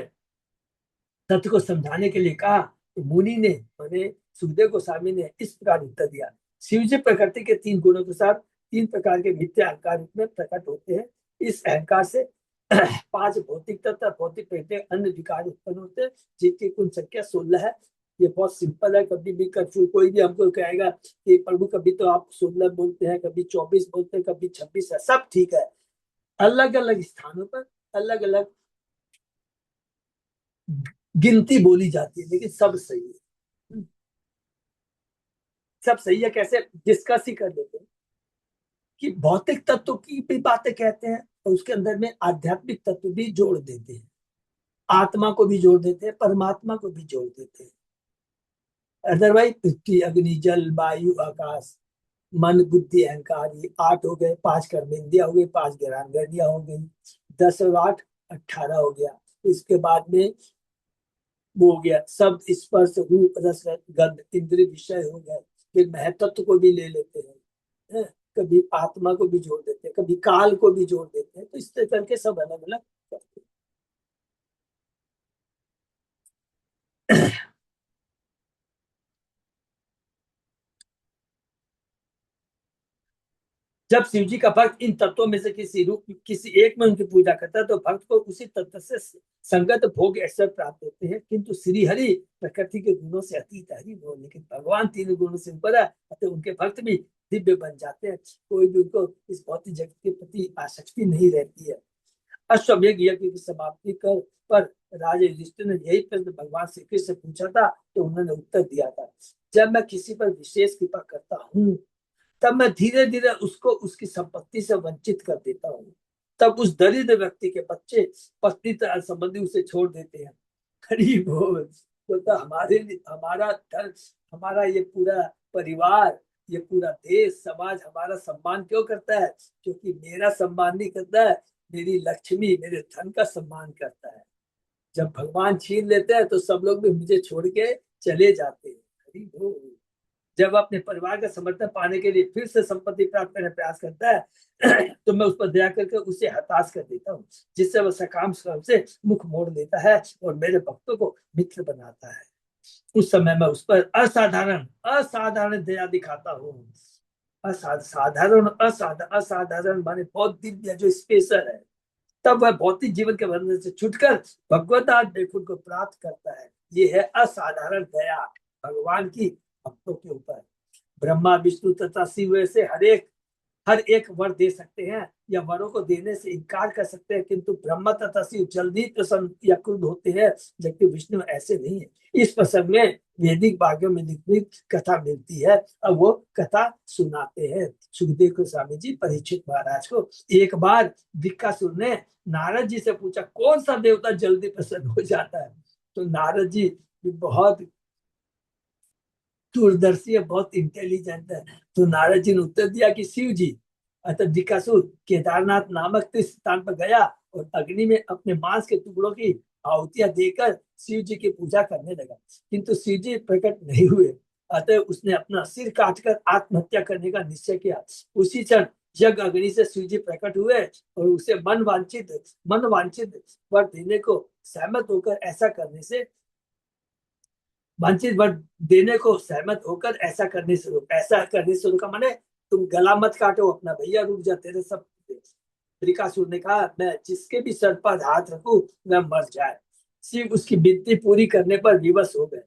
[SPEAKER 1] तथ्य को समझाने के लिए कहा, तो मुनि ने, मैंने सुखदेव गोस्वामी ने इस प्रकार उत्तर दिया। शिव जी प्रकृति के 3 गुणों के साथ 3 प्रकार के मिथ्या अहंकार रूप में प्रकट होते हैं। इस अहंकार से 5 भौतिक तत्व, भौतिक प्रकृति अन्य विकार उत्पन्न होते हैं, जिनकी कुल संख्या 16 है। ये बहुत सिंपल है। कभी भी कोई भी हमको कहेगा कि प्रभु कभी तो आप 16 बोलते हैं, कभी 24 बोलते हैं, कभी 26 है, सब ठीक है। अलग अलग स्थानों पर अलग अलग गिनती बोली जाती है, लेकिन सब सही है। सब सही है। कैसे डिस्कस ही कर लेते हैं कि भौतिक तत्व की भी बातें कहते हैं, और उसके अंदर में आध्यात्मिक तत्व भी जोड़ देते हैं, आत्मा को भी जोड़ देते हैं, परमात्मा को भी जोड़ देते हैं। अदरवाइज पृथ्वी, अग्नि, जल, वायु, आकाश, मन, बुद्धि, अहंकार, ये 8 हो गए। 5 कर्मेंद्रिया हो गई, 5 ज्ञानेंद्रिया हो गई, 10 और 8 18 हो गया। इसके बाद में वो हो गया शब्द, स्पर्श, रूप, रस, गंध, इंद्रिय, विषय हो गए। फिर महतत्व को भी ले लेते हैं, कभी आत्मा को भी जोड़ देते हैं, कभी काल को भी जोड़ देते हैं। तो इस तरह करके सब अलग अलग करते हैं। जब शिव जी का भक्त इन तत्वों में से किसी एक में उनकी पूजा करता है, तो भक्त को उसी तत्व से संगत भोग ऐश्वर्य प्राप्त होते हैं। किंतु श्री हरि प्रकृति के गुणों से अतीत, हरि बोल, लेकिन भगवान 3 गुणों से ऊपर है, अतः उनके भक्त भी दिव्य बन जाते हैं। कोई भी उनको इस भौतिक जगत के प्रति आसक्ति नहीं रहती है। अश्वमेघ यज्ञ की समाप्ति कर पर राजा युधिष्ठिर ने यही प्रश्न भगवान श्री कृष्ण से पूछा था, तो उन्होंने उत्तर दिया था, जब मैं किसी पर विशेष कृपा करता हूँ, तब मैं धीरे धीरे उसको उसकी संपत्ति से वंचित कर देता हूँ। तब उस दरिद्र व्यक्ति के बच्चे पत्नी संबंधी उसे छोड़ देते हैं। गरीब हो, बोलता हमारे लिए, हमारा धन, हमारा ये पूरा परिवार, ये पूरा देश समाज हमारा सम्मान क्यों करता है? क्योंकि मेरा सम्मान नहीं करता है, मेरी लक्ष्मी, मेरे धन का सम्मान करता है। जब भगवान छीन लेते हैं, तो सब लोग भी मुझे छोड़ के चले जाते हैं। गरीब हो, जब अपने परिवार का समर्थन पाने के लिए फिर से संपत्ति प्राप्त करने का प्रयास करता है, तो मैं उस पर दया करके उसे हताश कर देता हूँ, जिससे वह सकाम स्वयं से मुख मोड़ लेता है और मेरे भक्तों को मित्र बनाता है। उस समय मैं उस पर असाधारण असाधारण दया दिखाता हूँ। असाधारण असाधारण माने बहुत दिव्य, जो स्पेशल है। तब वह भौतिक जीवन के बंधन से छुटकर भगवत वैकुंठ को प्राप्त करता है। ये है असाधारण दया, भगवान की भक्तों के ऊपर। ब्रह्मा विष्णु तथा शिव से हर एक वर दे सकते हैं या वरों को देने से इनकार कर सकते हैं, किंतु ब्रह्मा तथा शिव जल्दी प्रसन्न या क्रुद्ध होते हैं, जबकि विष्णु ऐसे नहीं है। इस प्रसंग में वैदिक भाग्यों में लिखित कथा मिलती है। अब वो कथा सुनाते हैं सुखदेव गोस्वामी जी परीक्षित महाराज को। एक बार वृकासुर ने नारद जी से पूछा कौन सा देवता जल्दी प्रसन्न हो जाता है। तो नारद जी बहुत दूरदर्शी है, बहुत इंटेलिजेंट है। तो नारद जी ने उत्तर दिया कि शिव जी। अतः वृकासुर केदारनाथ नामक तीर्थ स्थान पर गया और अग्नि में अपने मांस के टुकड़ों की आहुतियां देकर शिव जी की पूजा करने लगा, किंतु शिव जी प्रकट नहीं हुए। अतः उसने अपना सिर काटकर आत्महत्या करने का निश्चय किया। उसी क्षण यज्ञ अग्नि से शिव जी प्रकट हुए और उसे मन वांछित वर देने को सहमत होकर ऐसा करने से रोका। माने तुम गला मत काटो अपना, भैया रुक जा, तेरे सब। त्रिकासुर ने कहा मैं जिसके भी सर पर हाथ रखूं वह मर जाए। शिव उसकी विनती पूरी करने पर विवश हो गए।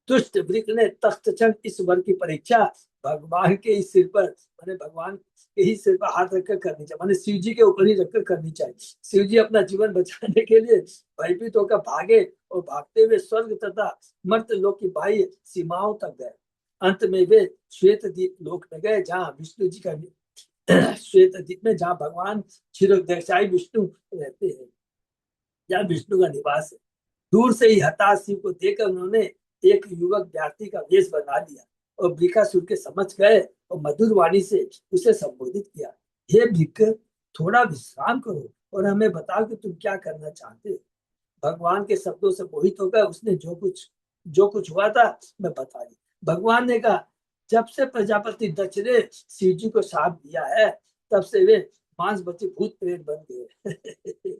[SPEAKER 1] दुष्ट वृक ने तख्तचंद इस वर की परीक्षा भगवान के ही सिर पर, माने भगवान के ही सिर पर हाथ रखकर करनी चाहिए, माने शिव जी के ऊपर ही रखकर करनी चाहिए। शिव जी अपना जीवन बचाने के लिए भयभीत होकर भागे और भागते हुए स्वर्ग तथा मर्त लोक की बाह्य सीमाओं तक गए। अंत में वे श्वेत द्वीप लोक में गए, जहाँ विष्णु जी का श्वेत द्वीप में जहाँ भगवान क्षीरोदशाई विष्णु रहते हैं, जहाँ विष्णु का निवास है। दूर से ही हताश शिव को देखकर उन्होंने एक युवक व्यार्थी का वेश बना लिया और वृकासुर के समझ गए और मधुर वाणी से उसे संबोधित किया। हे वृक, थोड़ा विश्राम करो और हमें बताओ कि तुम क्या करना चाहते हो। भगवान के शब्दों से मोहित होकर उसने जो कुछ हुआ था मैं बता दी। भगवान ने कहा जब से प्रजापति दक्ष ने शिव जी को शाप दिया है, तब से वे मांस बचे भूत प्रेत गए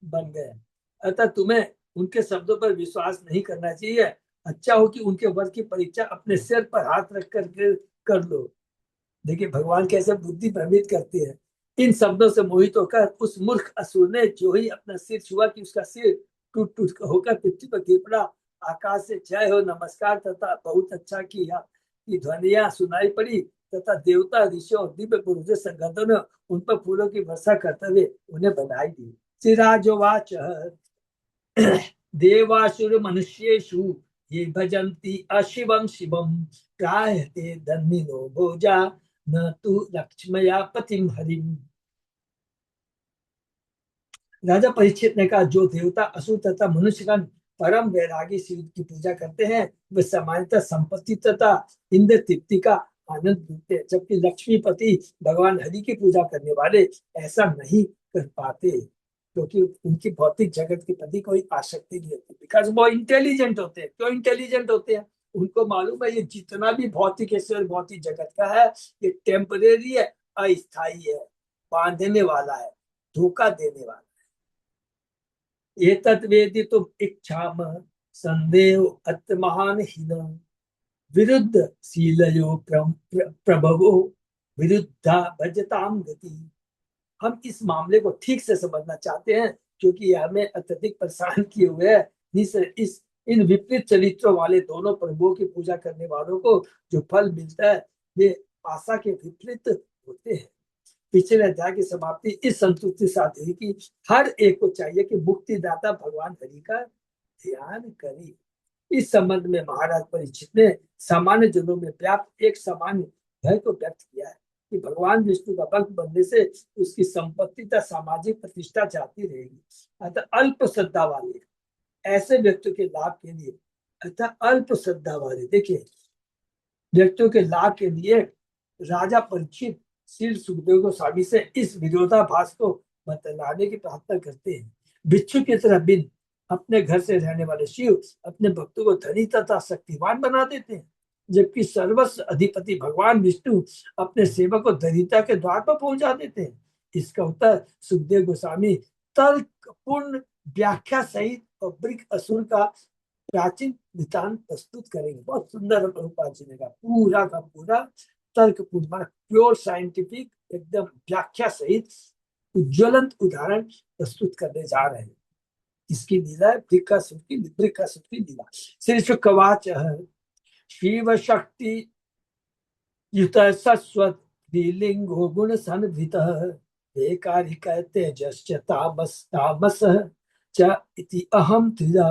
[SPEAKER 1] बन गए। अतः तुम्हें उनके शब्दों पर विश्वास नहीं करना चाहिए। अच्छा हो कि उनके वर की परीक्षा अपने सिर पर हाथ रख कर लो। देखिए भगवान कैसे बुद्धि भ्रमित करती है। इन शब्दों से मोहित होकर उस मूर्ख असुर ने जो ही अपना सिर छुआ कि उसका सिर टूट टूट होकर पृथ्वी पर गिर पड़ा। आकाश से जय हो नमस्कार तथा बहुत अच्छा किया की ध्वनिया सुनाई पड़ी तथा देवता ऋषियों और दिव्य पुरुषों संगठनों ने उन पर फूलों की वर्षा करते हुए उन्हें बधाई दी। श्रीराजोवाच देवासुर मनुष्येषु ये भजन्ति अशिवं शिवं त्रायते धन्विनो भोजा न तु लक्ष्मया पतिम हरिम। राजा परीक्षित ने कहा जो देवता असुर तथा मनुष्यगण परम वैरागी शिव की पूजा करते हैं वे सामान्यतः संपत्ति तथा इंद्र तृप्ति का आनंद लूटते हैं, जबकि लक्ष्मीपति भगवान हरि की पूजा करने वाले ऐसा नहीं कर पाते, क्योंकि उनकी भौतिक जगत के प्रति कोई आसक्ति नहीं होती। बिकॉज वो इंटेलिजेंट होते हैं। क्यों इंटेलिजेंट होते हैं? उनको मालूम है ये जितना भी भौतिक ऐश्वर्य भौतिक जगत का है ये टेम्परेरी है, अस्थायी है, बांधने वाला है, धोखा देने वाला। एतत् वेदितुम् इच्छामः संदेह अत्महान हीन विरुद्ध शीलयो प्रभवो विरुद्धा भजताम गति। हम इस मामले को ठीक से समझना चाहते हैं क्योंकि यह हमें अत्यधिक परेशान किए हुए है। इस इन विपरीत चरित्रों वाले दोनों प्रभुओं की पूजा करने वालों को जो फल मिलता है वे आशा के विपरीत होते हैं। पिछले अध्याय की समाप्ति इस संतुष्टि साथ हुई कि हर एक को चाहिए कि मुक्तिदाता भगवान हरि का ध्यान करे। इस संबंध में महाराज परीक्षित ने सामान्य जनों में व्याप्त एक सामान्य भय को व्यक्त किया है कि भगवान विष्णु का भक्त बनने से उसकी संपत्ति तथा सामाजिक प्रतिष्ठा जाती रहेगी। अतः अल्प श्रद्धा वाले ऐसे व्यक्तियों के लाभ के लिए देखिए व्यक्तियों के लाभ के लिए राजा परीक्षित श्री सुखदेव गोस्वामी से इस विरोधाभास को बतलाने की प्रार्थना करते हैं। बिच्छू की तरह बिन अपने घर से रहने वाले शिव अपने भक्तों को धनी तथा शक्तिवान बना देते हैं, जबकि सर्वस्व अधिपति भगवान विष्णु अपने सेवक को दरिद्रता के द्वार पर पहुंचा देते हैं। इसका उत्तर सुखदेव गोस्वामी तर्कपूर्ण व्याख्या सहित और वृक असुर का प्राचीन वृतांत प्रस्तुत करेंगे। बहुत सुंदर प्रभुपाद जी ने कहा पूरा का पूरा तर्कपूर्ण प्योर साइंटिफिक एकदम व्याख्या सहित उज्ज्वलंत उदाहरण प्रस्तुत करने जा रहे हैं। इसकी लीला है वृकासुर की लीला। श्री शुकवाच शिव शक्ति युत सस्वत स्त्रीलिंगो गुण संवृत एकारिक तेजश्च तामस च इति अहम त्रिधा।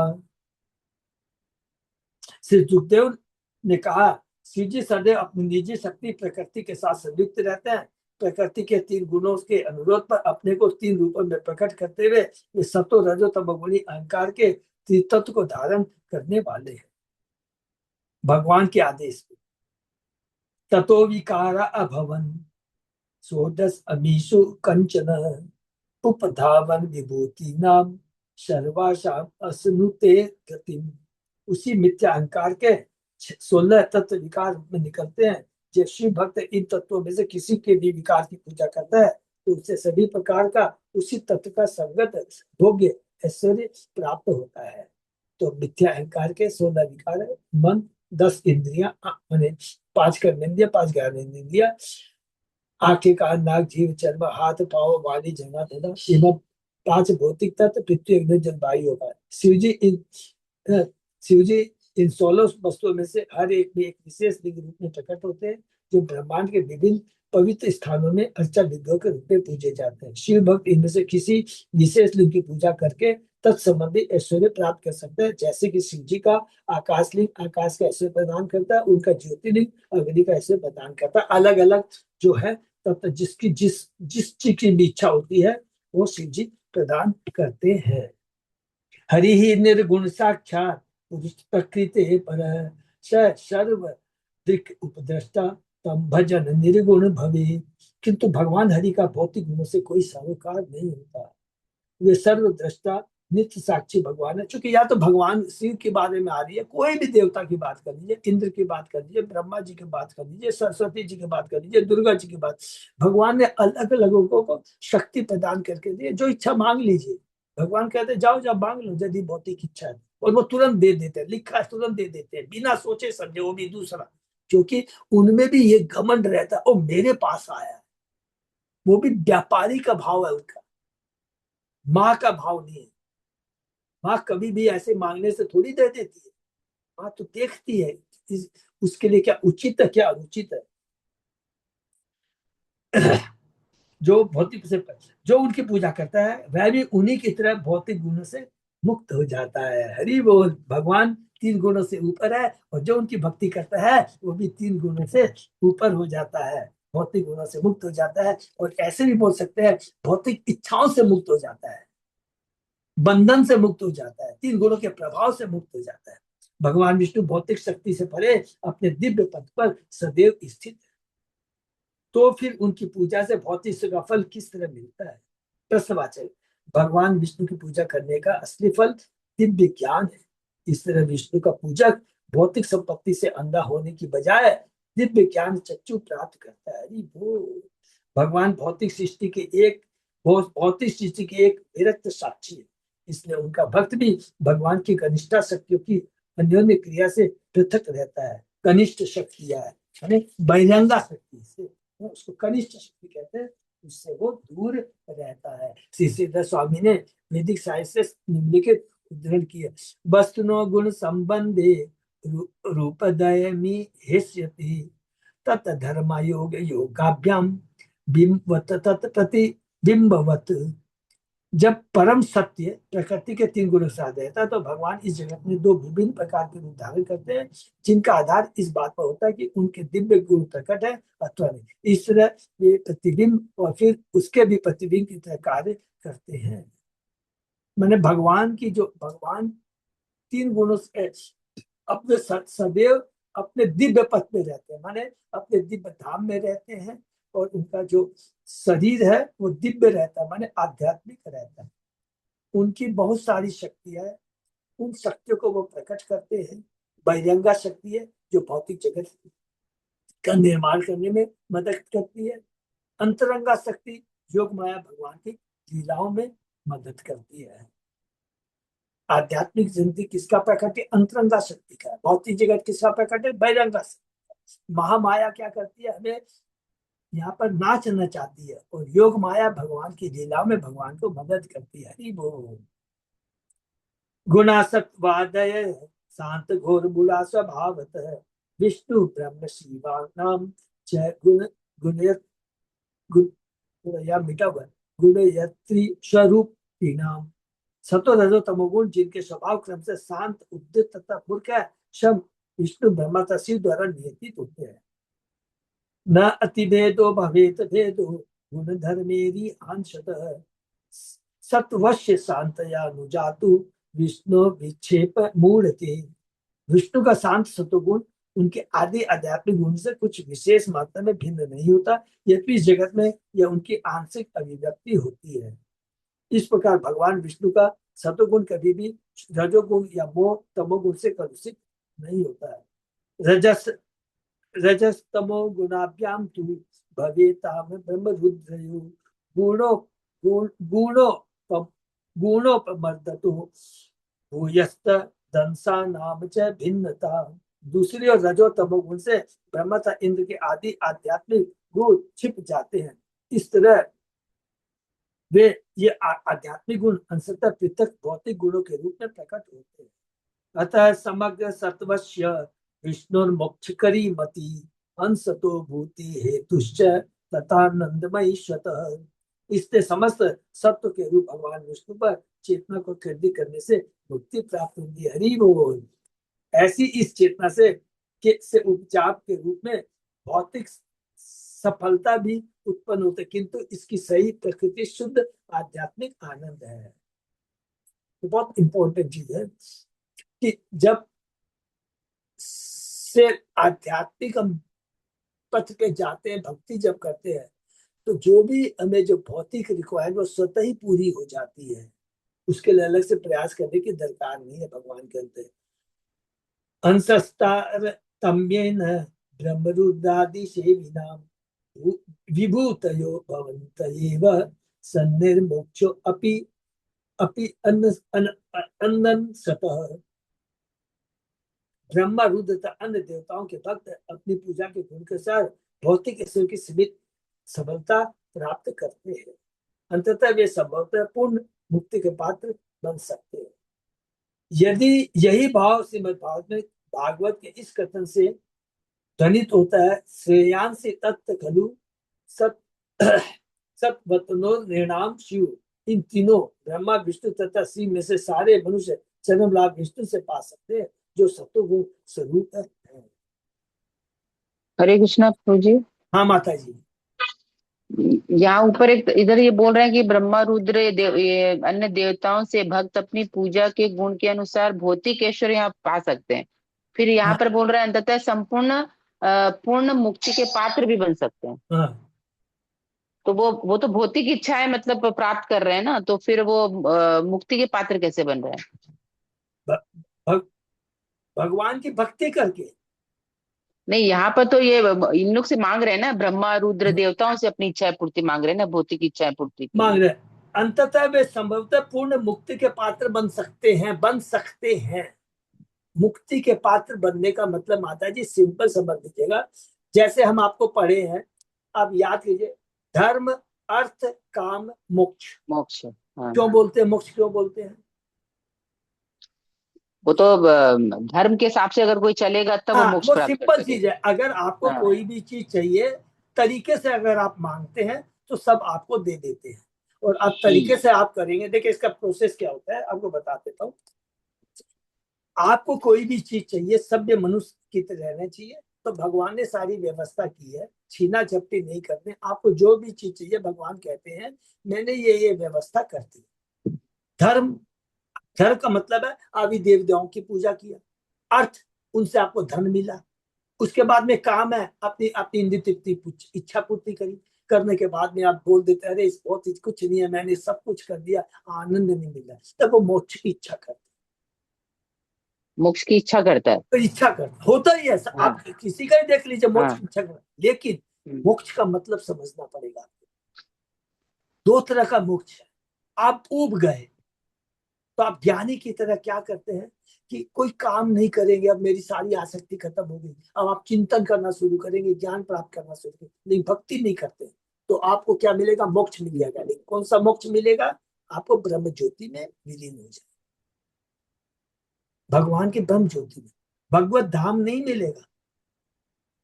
[SPEAKER 1] श्री सुखदेव ने कहा, श्री जी सदैव अपनी निजी शक्ति प्रकृति के साथ संयुक्त रहते हैं। प्रकृति के 3 गुणों के अनुरोध पर अपने को 3 रूपों में प्रकट करते हुए ये सतो रजो तमोगुणी अहंकार के त्रितत्व को धारण करने वाले हैं। भगवान के आदेश पे ततो विकार अभवन षोडश अमीषु कंचन उपधावन विभूति नाम सर्वासाम असनुते गतिम। उसी मिथ्या अहंकार के 16 तत्व विकार में निकलते हैं। जब शिव भक्त इन तत्वों में से किसी के भी विकार की पूजा करता है तो उसे सभी प्रकार का उसी तत्व का संगत भोग्य ऐश्वर्य प्राप्त होता है। तो मिथ्या अहंकार के 16 विकार है, मन, 10 इंद्रियां, माने 5 कर्मेंद्रिय, 5 ज्ञानेंद्रिय, आंखें, कान, नाक, जीभ, चर्म, हाथ, पांव, वाणी, जंघा, तथा एवं 5 भौतिक तत्व पृथ्वी, अग्नि, जल, वायु होगा। शिवजी इन 16 वस्तुओं में से हर एक में एक विशेष लिंग रूप में प्रकट होते हैं जो ब्रह्मांड के विभिन्न पवित्र स्थानों में अर्चा विग्रह के रूप में पूजे जाते हैं। शिव भक्त इनमें से किसी विशेष लिंग की पूजा करके तत्संबंधी ऐश्वर्य प्राप्त कर सकते हैं। जैसे कि शिव जी का आकाश लिंग आकाश का ऐश्वर्य प्रदान करता है, उनका ज्योतिर्लिंग अग्नि का ऐश्वर्य प्रदान करता है। अलग अलग जो है तत्व जिसकी जिस चीज की भी इच्छा होती है वो शिव जी प्रदान करते हैं। हरि ही निर्गुण साक्षात पुरुष प्रकृति पर सर्व दृक् उपद्रष्टा तम भजन निर्गुण भवे। किंतु भगवान हरि का भौतिक गुणों से कोई सरोकार नहीं होता। वे सर्वद्रष्टा नित्य साक्षी भगवान है। चूंकि या तो भगवान शिव के बारे में आ रही है, कोई भी देवता की बात कर लीजिए, इंद्र की बात कर लीजिए, ब्रह्मा जी की बात कर लीजिए, सरस्वती जी की बात कर लीजिए, दुर्गा जी की बात, भगवान ने अलग अलग लोगों को शक्ति प्रदान करके दिए। जो इच्छा मांग लीजिए, भगवान कहते हैं जाओ जाओ मांग लो यदि भौतिक इच्छा है, और वो तुरंत दे देते हैं। लिखा है तुरंत दे देते हैं बिना सोचे समझे। वो भी दूसरा, क्योंकि उनमें भी ये घमंड रहता है ओ मेरे पास आया है। वो भी व्यापारी का भाव है उनका, माँ का भाव नहीं है। माँ कभी भी ऐसे मांगने से थोड़ी दे देती है। माँ तो देखती है उसके लिए क्या उचित है क्या अनुचित है। जो भौतिक से जो उनकी पूजा करता है वह भी उन्हीं की तरह भौतिक गुणों से मुक्त हो जाता है। हरि बोल। भगवान 3 गुणों से ऊपर है और जो उनकी भक्ति करता है वो भी 3 गुणों से ऊपर हो जाता है, भौतिक गुणों से मुक्त हो जाता है। और ऐसे भी बोल सकते हैं भौतिक इच्छाओं से मुक्त हो जाता है, बंधन से मुक्त हो जाता है, 3 गुणों के प्रभाव से मुक्त हो जाता है। भगवान विष्णु भौतिक शक्ति से परे अपने दिव्य पथ पर सदैव स्थित है। तो फिर उनकी पूजा से भौतिक सुख का फल किस तरह मिलता है? प्रश्नवाचक। भगवान विष्णु की पूजा करने का असली फल दिव्य ज्ञान है। इस तरह विष्णु का पूजक भौतिक संपत्ति से अंधा होने की बजाय दिव्य ज्ञान चक्षु प्राप्त करता है। वो भगवान भौतिक सृष्टि के एक विरक्त साक्षी है। इसलिए उनका भक्त भी भगवान की कनिष्ठा शक्तियों की अन्योन्य क्रिया से पृथक रहता है। कनिष्ठ शक्तियां है, बहिरंगा शक्ति से उसको कनिष्ठ शक्ति कहते हैं, उससे वो दूर रहता है। श्री सिद्ध स्वामी ने वैदिक साहित्य से निम्नलिखित उद्धरण किया। वस्तुनो गुण संबंधे रूपदयमी हेष्यति तत् धर्म योग योगाभ्याम बिंबवत तत् प्रतिबिंबवत। जब परम सत्य प्रकृति के 3 गुणों से रहता है तो भगवान इस जगत में 2 विभिन्न प्रकार के रूप धारण करते हैं जिनका आधार इस बात पर होता है कि उनके दिव्य गुण प्रकट है अथवा नहीं। इस तरह ये प्रतिबिंब और फिर उसके भी प्रतिबिंब की तरह कार्य करते हैं। मैंने भगवान 3 गुणों से अपने सदैव अपने दिव्य पथ में रहते हैं, माने अपने दिव्य धाम में रहते हैं। और उनका जो शरीर है वो दिव्य रहता है, माने आध्यात्मिक रहता है। उनकी बहुत सारी शक्तियां है, उन शक्तियों को वो प्रकट करते हैं। बहिरंगा शक्ति है जो भौतिक जगत का निर्माण करने में मदद करती है। अंतरंगा शक्ति योग माया भगवान की लीलाओं में मदद करती है। आध्यात्मिक जिंदगी किसका प्रकट है? अंतरंगा शक्ति का। भौतिक जगत किसका प्रकट है? बहिरंगा शक्ति। महामाया क्या करती है? हमें यहाँ पर नाचना चाहती है, और योग माया भगवान की लीलाओं में भगवान को मदद करती है। हरि बोल। गुणासत्वादय शांत घोर बुला स्वभावतः विष्णु ब्रह्म शिवानाम च गुण गुणयत गुण या मिटा हुआ है, गुणयत्री स्वरूपिणाम। सतो रजो तमोगुण जिनके स्वभाव क्रम से शांत उद्यत तथा मूर्ख है, सब विष्णु ब्रह्मा तथा शिव द्वारा नियंत्रित होते हैं। न अतिभेदो भवेत भेदो गुण धर्मेरी अंशतः सत्वश्य शांतया अनुजातु विष्णु विक्षेप मूढ़ते। विष्णु का शांत सत्वगुण उनके आदि आध्यात्मिक गुण से कुछ विशेष मात्रा में भिन्न नहीं होता, यद्यपि इस जगत में यह उनकी आंशिक अभिव्यक्ति होती है। इस प्रकार भगवान विष्णु का सत्वगुण कभी भी रजोगुण या मोह तमोगुण से कलुषित नहीं होता है। रजस रजस्तमो गुणाभ्याम तु भवेताम ब्रह्म रुद्रयो गुणो गुणो गुणोपमर्दतो भूयस्त दंसा नाम च भिन्नता। दूसरी और रजो तमो गुण से ब्रह्म तथा इंद्र के आदि आध्यात्मिक गुण छिप जाते हैं। इस तरह वे ये आध्यात्मिक गुण अंशतः पृथक भौतिक गुणों के रूप में प्रकट होते हैं। अतः समग्र सत्वस्य विष्णुर्मोक्षकरी मति अंशतो भूति हेतुश्च तथानंदमयी स्वतः। इससे समस्त सत्व के रूप भगवान विष्णु पर चेतना को कृद्धि करने से मुक्ति प्राप्त होगी। हरि बोल। ऐसी इस चेतना से उपचार के रूप में भौतिक सफलता भी उत्पन्न होते, किंतु इसकी सही प्रकृति शुद्ध आध्यात्मिक आनंद है। तो बहुत इंपॉर्टेंट चीज है कि जब से आध्यात्मिक हम पथ पे जाते हैं, भक्ति जब करते हैं, तो जो भी हमें जो भौतिक रिक्वायरमेंट वो स्वतः ही पूरी हो जाती है। उसके लिए अलग से प्रयास करने की दरकार नहीं है। भगवान कहते हैं अंशस्तार तम्येन ब्रह्मरुद्रादि सेविनाम विभूतयो भवन्तयेव सन्निर्मोक्षो अपि अपि अन्नन सतः। ब्रह्मा रुद्र तथा अन्य देवताओं के भक्त अपनी पूजा के गुण के साथ भौतिक ईश्वर की सीमित सफलता प्राप्त करते हैं। अंततः वे संभवतः पूर्ण मुक्ति के पात्र बन सकते हैं। यदि यही भाव श्रीमद् भागवत के इस कथन से ध्वनित होता है, श्रेयांसी तत्व खलु सत सतवतनो निर्णाम शिव। इन तीनों ब्रह्मा विष्णु तथा शिव में से सारे मनुष्य जन्म लाभ विष्णु से पा सकते हैं, जो सत्वगुण स्वरूप है।
[SPEAKER 2] हरे कृष्णा प्रभु जी।
[SPEAKER 1] हाँ माता जी।
[SPEAKER 2] यहाँ ऊपर एक इधर ये बोल रहे हैं कि ब्रह्मा रुद्र ये अन्य देवताओं से भक्त अपनी पूजा के गुण के अनुसार भौतिक ऐश्वर्य यहाँ पा सकते हैं। फिर यहाँ पर बोल रहे हैं अंततः संपूर्ण पूर्ण मुक्ति के पात्र भी बन सकते हैं।
[SPEAKER 1] हाँ।
[SPEAKER 2] तो वो तो भौतिक इच्छा है, मतलब प्राप्त कर रहे हैं ना, तो फिर वो मुक्ति के पात्र कैसे बन रहे हैं?
[SPEAKER 1] भगवान की भक्ति करके
[SPEAKER 2] नहीं, यहाँ पर तो ये इन लोग से मांग रहे हैं ना, ब्रह्मा रुद्र देवताओं से अपनी इच्छा पूर्ति मांग रहे हैं ना, भौतिक इच्छा पूर्ति के
[SPEAKER 1] मांग
[SPEAKER 2] लिए।
[SPEAKER 1] रहे, अंततः वे संभवतः पूर्ण मुक्ति के पात्र बन सकते हैं। मुक्ति के पात्र बनने का मतलब माता जी सिंपल समझ लीजिएगा, जैसे हम आपको पढ़े हैं, आप याद कीजिए, धर्म अर्थ काम मोक्ष।
[SPEAKER 2] मोक्ष, हाँ।
[SPEAKER 1] क्यों बोलते हैं मोक्ष, क्यों बोलते हैं?
[SPEAKER 2] वो तो धर्म के हिसाब से अगर कोई चलेगा तब वो मोक्ष
[SPEAKER 1] वो
[SPEAKER 2] प्राप्त कर
[SPEAKER 1] सिंपल चीज
[SPEAKER 2] सकेगा।
[SPEAKER 1] है। अगर आपको
[SPEAKER 2] हाँ।
[SPEAKER 1] कोई भी चीज चाहिए तरीके से अगर आप मांगते हैं तो सब आपको दे देते हैं, और अब तरीके से आप करेंगे। देखिए इसका प्रोसेस क्या होता है आपको बता देता हूँ। आपको कोई भी चीज चाहिए, सभ्य मनुष्य की तरह रहना चाहिए, तो भगवान ने सारी व्यवस्था की है, छीना झपटी नहीं करते। आपको जो भी चीज चाहिए भगवान कहते हैं मैंने ये व्यवस्था कर दी। धर्म, धर्म का मतलब है आदि देवताओं की पूजा किया। अर्थ, उनसे आपको धन मिला। उसके बाद में काम है अपनी अपनी इच्छा पूर्ति करी। करने के बाद में आप बोल देते अरे इस बहुत कुछ नहीं है, मैंने सब कुछ कर दिया, आनंद नहीं मिला, तब वो मोक्ष की इच्छा करते।
[SPEAKER 2] मोक्ष की इच्छा करता है,
[SPEAKER 1] तो इच्छा करता होता ही ऐसा।
[SPEAKER 2] हाँ।
[SPEAKER 1] आप किसी का ही देख लीजिए मोक्ष
[SPEAKER 2] हाँ।
[SPEAKER 1] की इच्छा करता, लेकिन मोक्ष का मतलब समझना पड़ेगा। दो तरह का मोक्ष है। आप उब गए तो आप ज्ञानी की तरह क्या करते हैं कि कोई काम नहीं करेंगे, अब मेरी सारी आसक्ति खत्म हो गई, अब आप चिंतन करना शुरू करेंगे, ज्ञान प्राप्त करना शुरू करेंगे, लेकिन भक्ति नहीं करते तो आपको क्या मिलेगा? मोक्ष मिल जाएगा। लेकिन कौन सा मोक्ष मिलेगा? आपको ब्रह्म ज्योति में विलीन हो जाए। भगवान की ब्रह्म ज्योति में। भगवत धाम नहीं मिलेगा।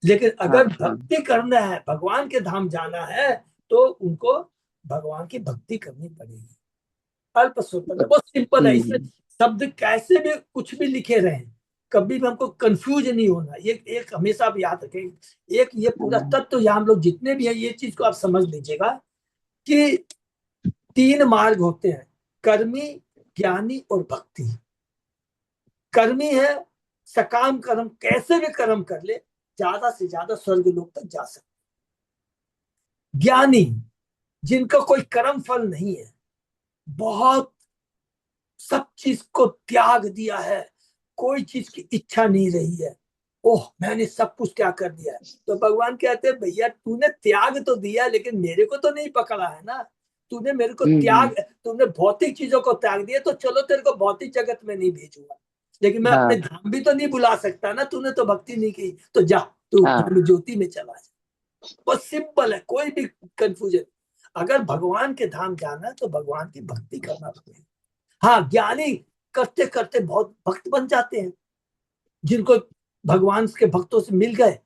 [SPEAKER 1] लेकिन
[SPEAKER 2] हाँ
[SPEAKER 1] अगर
[SPEAKER 2] हाँ।
[SPEAKER 1] भक्ति करना है, भगवान के धाम जाना है, तो उनको भगवान की भक्ति करनी पड़ेगी। अल्प स्वल्प बहुत सिंपल है। इसमें
[SPEAKER 2] हम्म
[SPEAKER 1] शब्द कैसे भी कुछ भी लिखे रहे, कभी भी हमको कंफ्यूज नहीं होना। ये एक हमेशा आप याद रखें, एक ये पूरा
[SPEAKER 2] हाँ
[SPEAKER 1] तत्व यहाँ हम लोग जितने भी है, ये चीज को आप समझ लीजिएगा कि 3 मार्ग होते हैं, कर्मी, ज्ञानी और भक्ति। कर्मी है सकाम कर्म, कैसे भी कर्म कर ले, ज्यादा से ज्यादा स्वर्ग लोक तक जा सकते। ज्ञानी, जिनका कोई कर्म फल नहीं है, बहुत सब चीज को त्याग दिया है, कोई चीज की इच्छा नहीं रही है, ओह मैंने सब कुछ त्याग कर दिया है, तो भगवान कहते हैं भैया तूने त्याग तो दिया, लेकिन मेरे को तो नहीं पकड़ा है ना। तूने मेरे को
[SPEAKER 2] हम्म।
[SPEAKER 1] त्याग, तूने भौतिक चीजों को त्याग दिया, तो चलो तेरे को भौतिक जगत में नहीं भेजूंगा, लेकिन मैं अपने
[SPEAKER 2] हाँ
[SPEAKER 1] धाम भी तो नहीं बुला सकता ना। तूने तो भक्ति नहीं की, तो जा तू
[SPEAKER 2] हाँ
[SPEAKER 1] ब्रह्म ज्योति में चला जा। बहुत सिंपल है, कोई भी कंफ्यूजन। अगर भगवान के धाम जाना है तो भगवान की भक्ति करना पड़ेगा। हाँ, ज्ञानी करते करते बहुत भक्त बन जाते हैं, जिनको भगवान के भक्तों से मिल गए,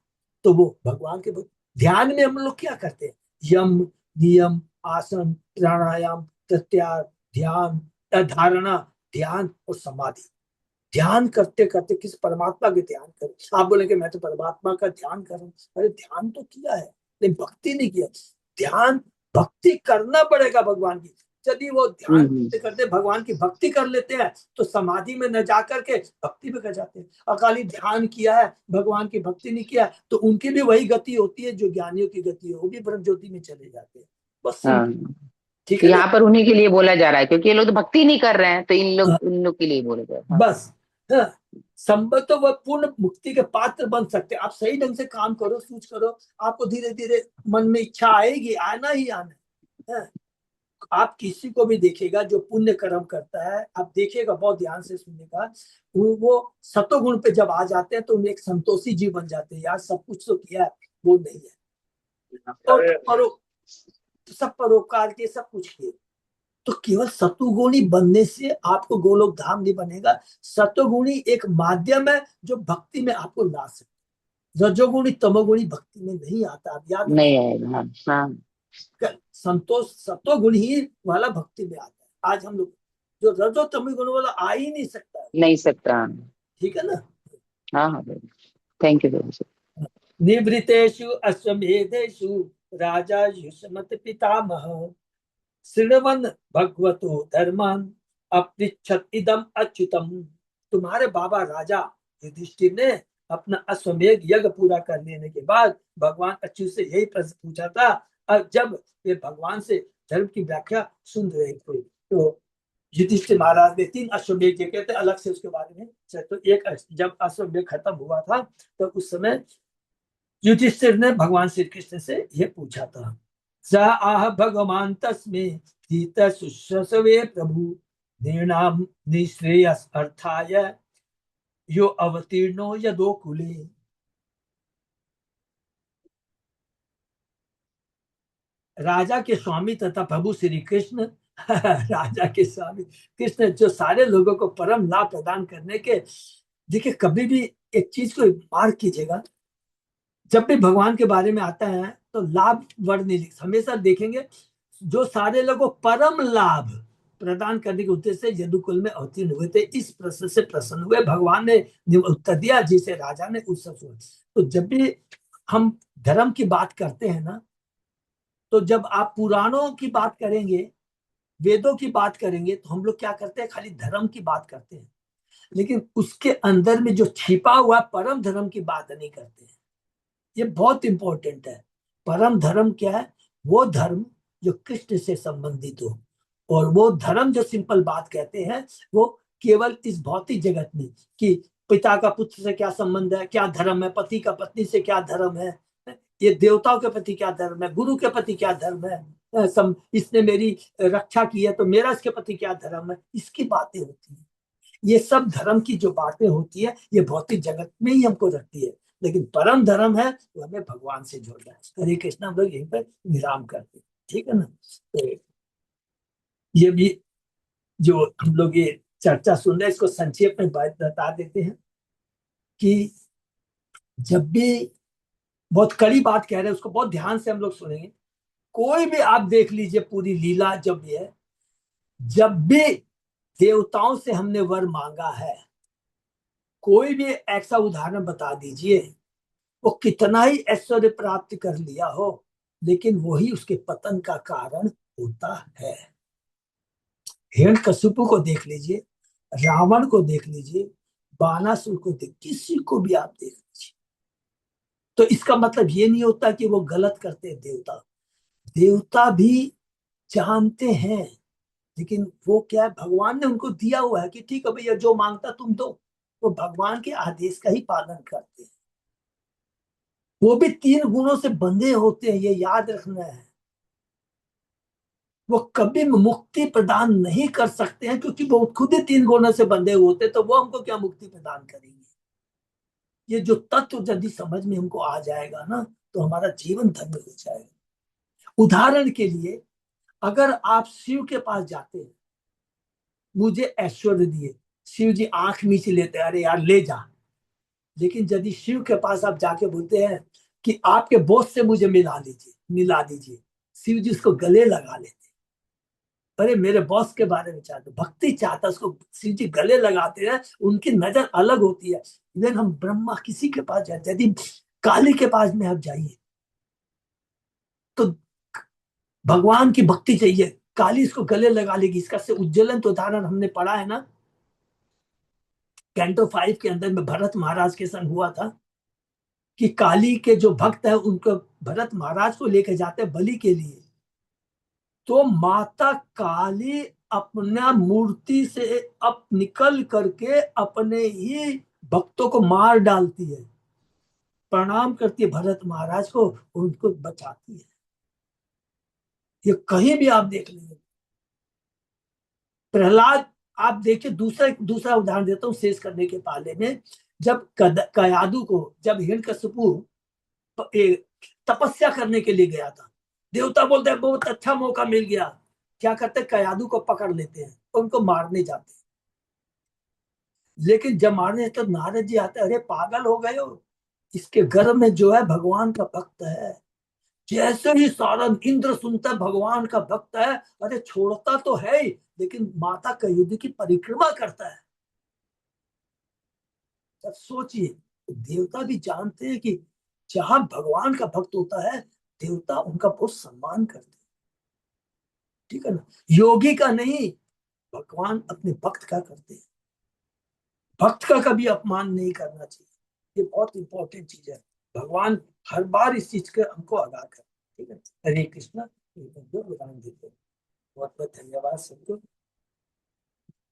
[SPEAKER 1] तो वो भगवान के भक्त। ध्यान में हम लोग क्या करते हैं, यम, नियम, आसन, प्राणायाम, प्रत्याहार, ध्यान, धारणा, ध्यान और समाधि। ध्यान करते करते किस परमात्मा के ध्यान करें। आप बोलेंगे मैं तो परमात्मा का ध्यान कर रहा हूं, अरे ध्यान तो किया है लेकिन भक्ति नहीं किया। ध्यान भक्ति करना पड़ेगा भगवान की। यदि वो ध्यान
[SPEAKER 2] हम्म।
[SPEAKER 1] करते करते भगवान की भक्ति कर लेते हैं, तो समाधि में न जाकर के भक्ति में कर जाते हैं। अकाली ध्यान किया है, भगवान की भक्ति नहीं किया, तो उनकी भी वही गति होती है जो ज्ञानियों की गति है, वो भी ब्रह्म ज्योति में चले जाते हैं। बस
[SPEAKER 2] हाँ,
[SPEAKER 1] सिंपल। ठीक
[SPEAKER 2] तो
[SPEAKER 1] है ना।
[SPEAKER 2] यहाँ पर उन्हीं के लिए बोला जा रहा है, क्योंकि ये लोग तो भक्ति नहीं कर रहे हैं, तो
[SPEAKER 1] हाँ,
[SPEAKER 2] इन लोग के लिए बोला जा रहा है। हाँ।
[SPEAKER 1] बस। हाँ, संभव तो वह पूर्ण मुक्ति के पात्र बन सकते हैं। आप सही ढंग से काम करो, सूझ करो, आपको धीरे धीरे मन में इच्छा आएगी, आना ही आना है। हाँ, आप किसी को भी देखिएगा जो पुण्य कर्म करता है, आप देखिएगा, बहुत ध्यान से सुनिएगा, वो सतोगुण पे जब आ जाते हैं तो उन्हें एक संतोषी जीव बन जाते हैं, यार सब कुछ तो किया है, वो नहीं है। और सब परोपकार के, सब कुछ किए, तो केवल सतुगुणी बनने से आपको गोलोक धाम नहीं बनेगा। सतुगुणी एक माध्यम है जो भक्ति में आपको ला सकते। रजोगुणी तमोगुणी भक्ति में नहीं आता, आप याद
[SPEAKER 2] नहीं
[SPEAKER 1] रखिए।
[SPEAKER 2] आएगा। हाँ हाँ।
[SPEAKER 1] संतोष सतोगुण ही वाला भक्ति में आता है। आज हम लोग जो रजो तमोगुण वाला आ ही नहीं सकता है।
[SPEAKER 2] नहीं सकता।
[SPEAKER 1] ठीक है ना।
[SPEAKER 2] हाँ हाँ। Thank you very much.
[SPEAKER 1] निवृतेषु अश्वमेधेषु राजा युष्मत पितामह श्रृण्वन् भगवतो धर्मान अपृच्छत इदम अच्युतम। तुम्हारे बाबा राजा युधिष्ठिर ने अपना अश्वमेध यज्ञ पूरा कर लेने के बाद भगवान अच्युत से यही प्रश्न पूछा था। और जब वे भगवान से धर्म की व्याख्या सुन रहे थे, तो युधिष्ठिर महाराज ने 3 अश्वमेध ये कहते अलग से उसके बारे में। तो एक जब अश्वमेध खत्म हुआ था, तो उस समय युधिष्ठिर ने भगवान श्री कृष्ण से यह पूछा था। स आह भगवान तस्मे शुश्रसवे प्रभु निर्णाम निश्रेयस अर्थाय यो अवतीर्णो यदो कुले। राजा के स्वामी तथा प्रभु श्री कृष्ण राजा के स्वामी कृष्ण जो सारे लोगों को परम लाभ प्रदान करने के। देखिए, कभी भी एक चीज को मार्क कीजिएगा, जब भी भगवान के बारे में आता है तो लाभ वर्ड नहीं लिख, हमेशा देखेंगे जो सारे लोगों को परम लाभ प्रदान करने के उद्देश्य से यदुकुल में अवतीर्ण हुए थे, इस प्रश्न से प्रसन्न हुए। भगवान ने उत्तर दिया जिसे राजा ने उत्सव सुना। तो जब भी हम धर्म की बात करते हैं ना, तो जब आप पुराणों की बात करेंगे, वेदों की बात करेंगे, तो हम लोग क्या करते हैं, खाली धर्म की बात करते हैं, लेकिन उसके अंदर में जो छिपा हुआ परम धर्म की बात नहीं करते हैं। ये बहुत इंपॉर्टेंट है। परम धर्म क्या है, वो धर्म जो कृष्ण से संबंधित हो। और वो धर्म जो सिंपल बात कहते हैं, वो केवल इस भौतिक जगत में, कि पिता का पुत्र से क्या संबंध है, क्या धर्म है, पति का पत्नी से क्या धर्म है, ये देवताओं के प्रति क्या धर्म है, गुरु के प्रति क्या धर्म है, इसने मेरी रक्षा की है तो मेरा इसके प्रति क्या धर्म है, इसकी बातें होती है। ये सब धर्म की जो बातें होती है, ये भौतिक जगत में ही हमको रखती है, लेकिन परम धर्म है वो हमें भगवान से जोड़ना है। हरे कृष्ण, हम लोग यहीं पर विराम करते हैं। ठीक है ना। तो ये भी जो हम लोग ये चर्चा सुन रहे, इसको संक्षेप में बता देते हैं कि जब भी बहुत कड़ी बात कह रहे हैं, उसको बहुत ध्यान से हम लोग सुनेंगे। कोई भी आप देख लीजिए पूरी लीला जब भी है, जब भी देवताओं से हमने वर मांगा है, कोई भी ऐसा उदाहरण बता दीजिए, वो कितना ही ऐश्वर्य प्राप्त कर लिया हो, लेकिन वही उसके पतन का कारण होता है। हिरण्यकशिपु को देख लीजिए, रावण को देख लीजिए, बानासुर को देख, किसी को भी आप देख लीजिए, तो इसका मतलब ये नहीं होता कि वो गलत करते हैं। देवता देवता भी जानते हैं, लेकिन वो क्या है, भगवान ने उनको दिया हुआ है कि ठीक है भैया, जो मांगता तुम दो। वो भगवान के आदेश का ही पालन करते हैं। वो भी 3 गुणों से बंधे होते हैं, ये याद रखना है। वो कभी मुक्ति प्रदान नहीं कर सकते हैं, क्योंकि वो खुद ही 3 गुणों से बंधे होते, तो वो हमको क्या मुक्ति प्रदान करेंगे। ये जो तत्व यदि समझ में हमको आ जाएगा ना, तो हमारा जीवन धन्य हो जाएगा। उदाहरण के लिए, अगर आप शिव के पास जाते हैं, मुझे ऐश्वर्य दिए, शिव जी आंख मीच लेते हैं, अरे यार ले जा। लेकिन यदि शिव के पास आप जाके बोलते हैं कि आपके बॉस से मुझे मिला दीजिए, शिव जी उसको गले लगा लेते। अरे मेरे बॉस के बारे में चाहते, भक्ति चाहता, उसको शिव जी गले लगाते हैं, उनकी नजर अलग होती है। इवन हम ब्रह्मा किसी के पास जाते, यदि काली के पास में आप जाइए, तो भगवान की भक्ति चाहिए, काली इसको गले लगा लेगी। इसका से उज्ज्वलन तो उदाहरण हमने पढ़ा है ना, कैंटो 5 के अंदर में भरत महाराज के संग हुआ था कि काली के जो भक्त है, उनको भरत महाराज को लेकर जाते बलि के लिए, तो माता काली अपना मूर्ति से अब निकल करके अपने ही भक्तों को मार डालती है, प्रणाम करती है भरत महाराज को, उनको बचाती है। ये कहीं भी आप देख लेंगे। प्रहलाद, आप देखिए, दूसरा दूसरा उदाहरण देता हूँ शेष करने के पहले में, जब कयादु को, जब हिरण्यकशिपु तपस्या करने के लिए गया था, देवता बोलते हैं बहुत अच्छा मौका मिल गया, क्या करते, कयादु को पकड़ लेते हैं, उनको मारने जाते हैं। लेकिन जब मारने तो नारद जी आते, अरे पागल हो गए हो, इसके गर्भ में जो है भगवान का भक्त है। जैसे ही सारा इंद्र सुनता है भगवान का भक्त है, अरे छोड़ता तो है ही, लेकिन माता का युद्ध की परिक्रमा करता है। तब सोचिए, देवता भी जानते हैं कि जहां भगवान का भक्त होता है, देवता उनका बहुत सम्मान करते हैं। ठीक है ना, योगी का नहीं, भगवान अपने भक्त का करते हैं। भक्त का कभी अपमान नहीं करना चाहिए, ये बहुत इंपॉर्टेंट चीज है। भगवान हर बार इस चीज के हमको आगाह कर। ठीक है, हरे कृष्णा, विराम देते हैं। बहुत बहुत धन्यवाद सबको।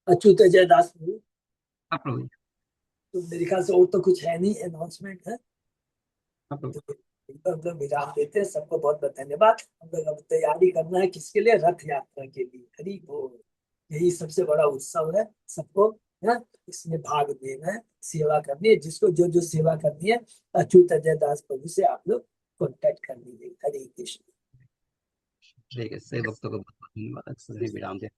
[SPEAKER 1] अच्युत जय दास प्रभु।
[SPEAKER 3] हाँ प्रभु।
[SPEAKER 1] तो मेरे ख्याल से और तो कुछ है नहीं, अनाउंसमेंट है।
[SPEAKER 3] हाँ प्रभु।
[SPEAKER 1] तो हम लोग विराम देते हैं। सबको बहुत बहुत धन्यवाद। हम लोग अब तैयारी करना है किसके लिए, रथ यात्रा के लिए। हरि बोल। यही सबसे बड़ा उत्सव है, सबको है इसमें भाग देना है, सेवा करनी है। जिसको जो जो सेवा करनी है, अच्युत अजय दास प्रभु से आप लोग कॉन्टेक्ट कर लीजिए। हरे कृष्ण।
[SPEAKER 3] ठीक है, सही भक्तों को बहुत बहुत धन्यवाद। सभी विराम दे।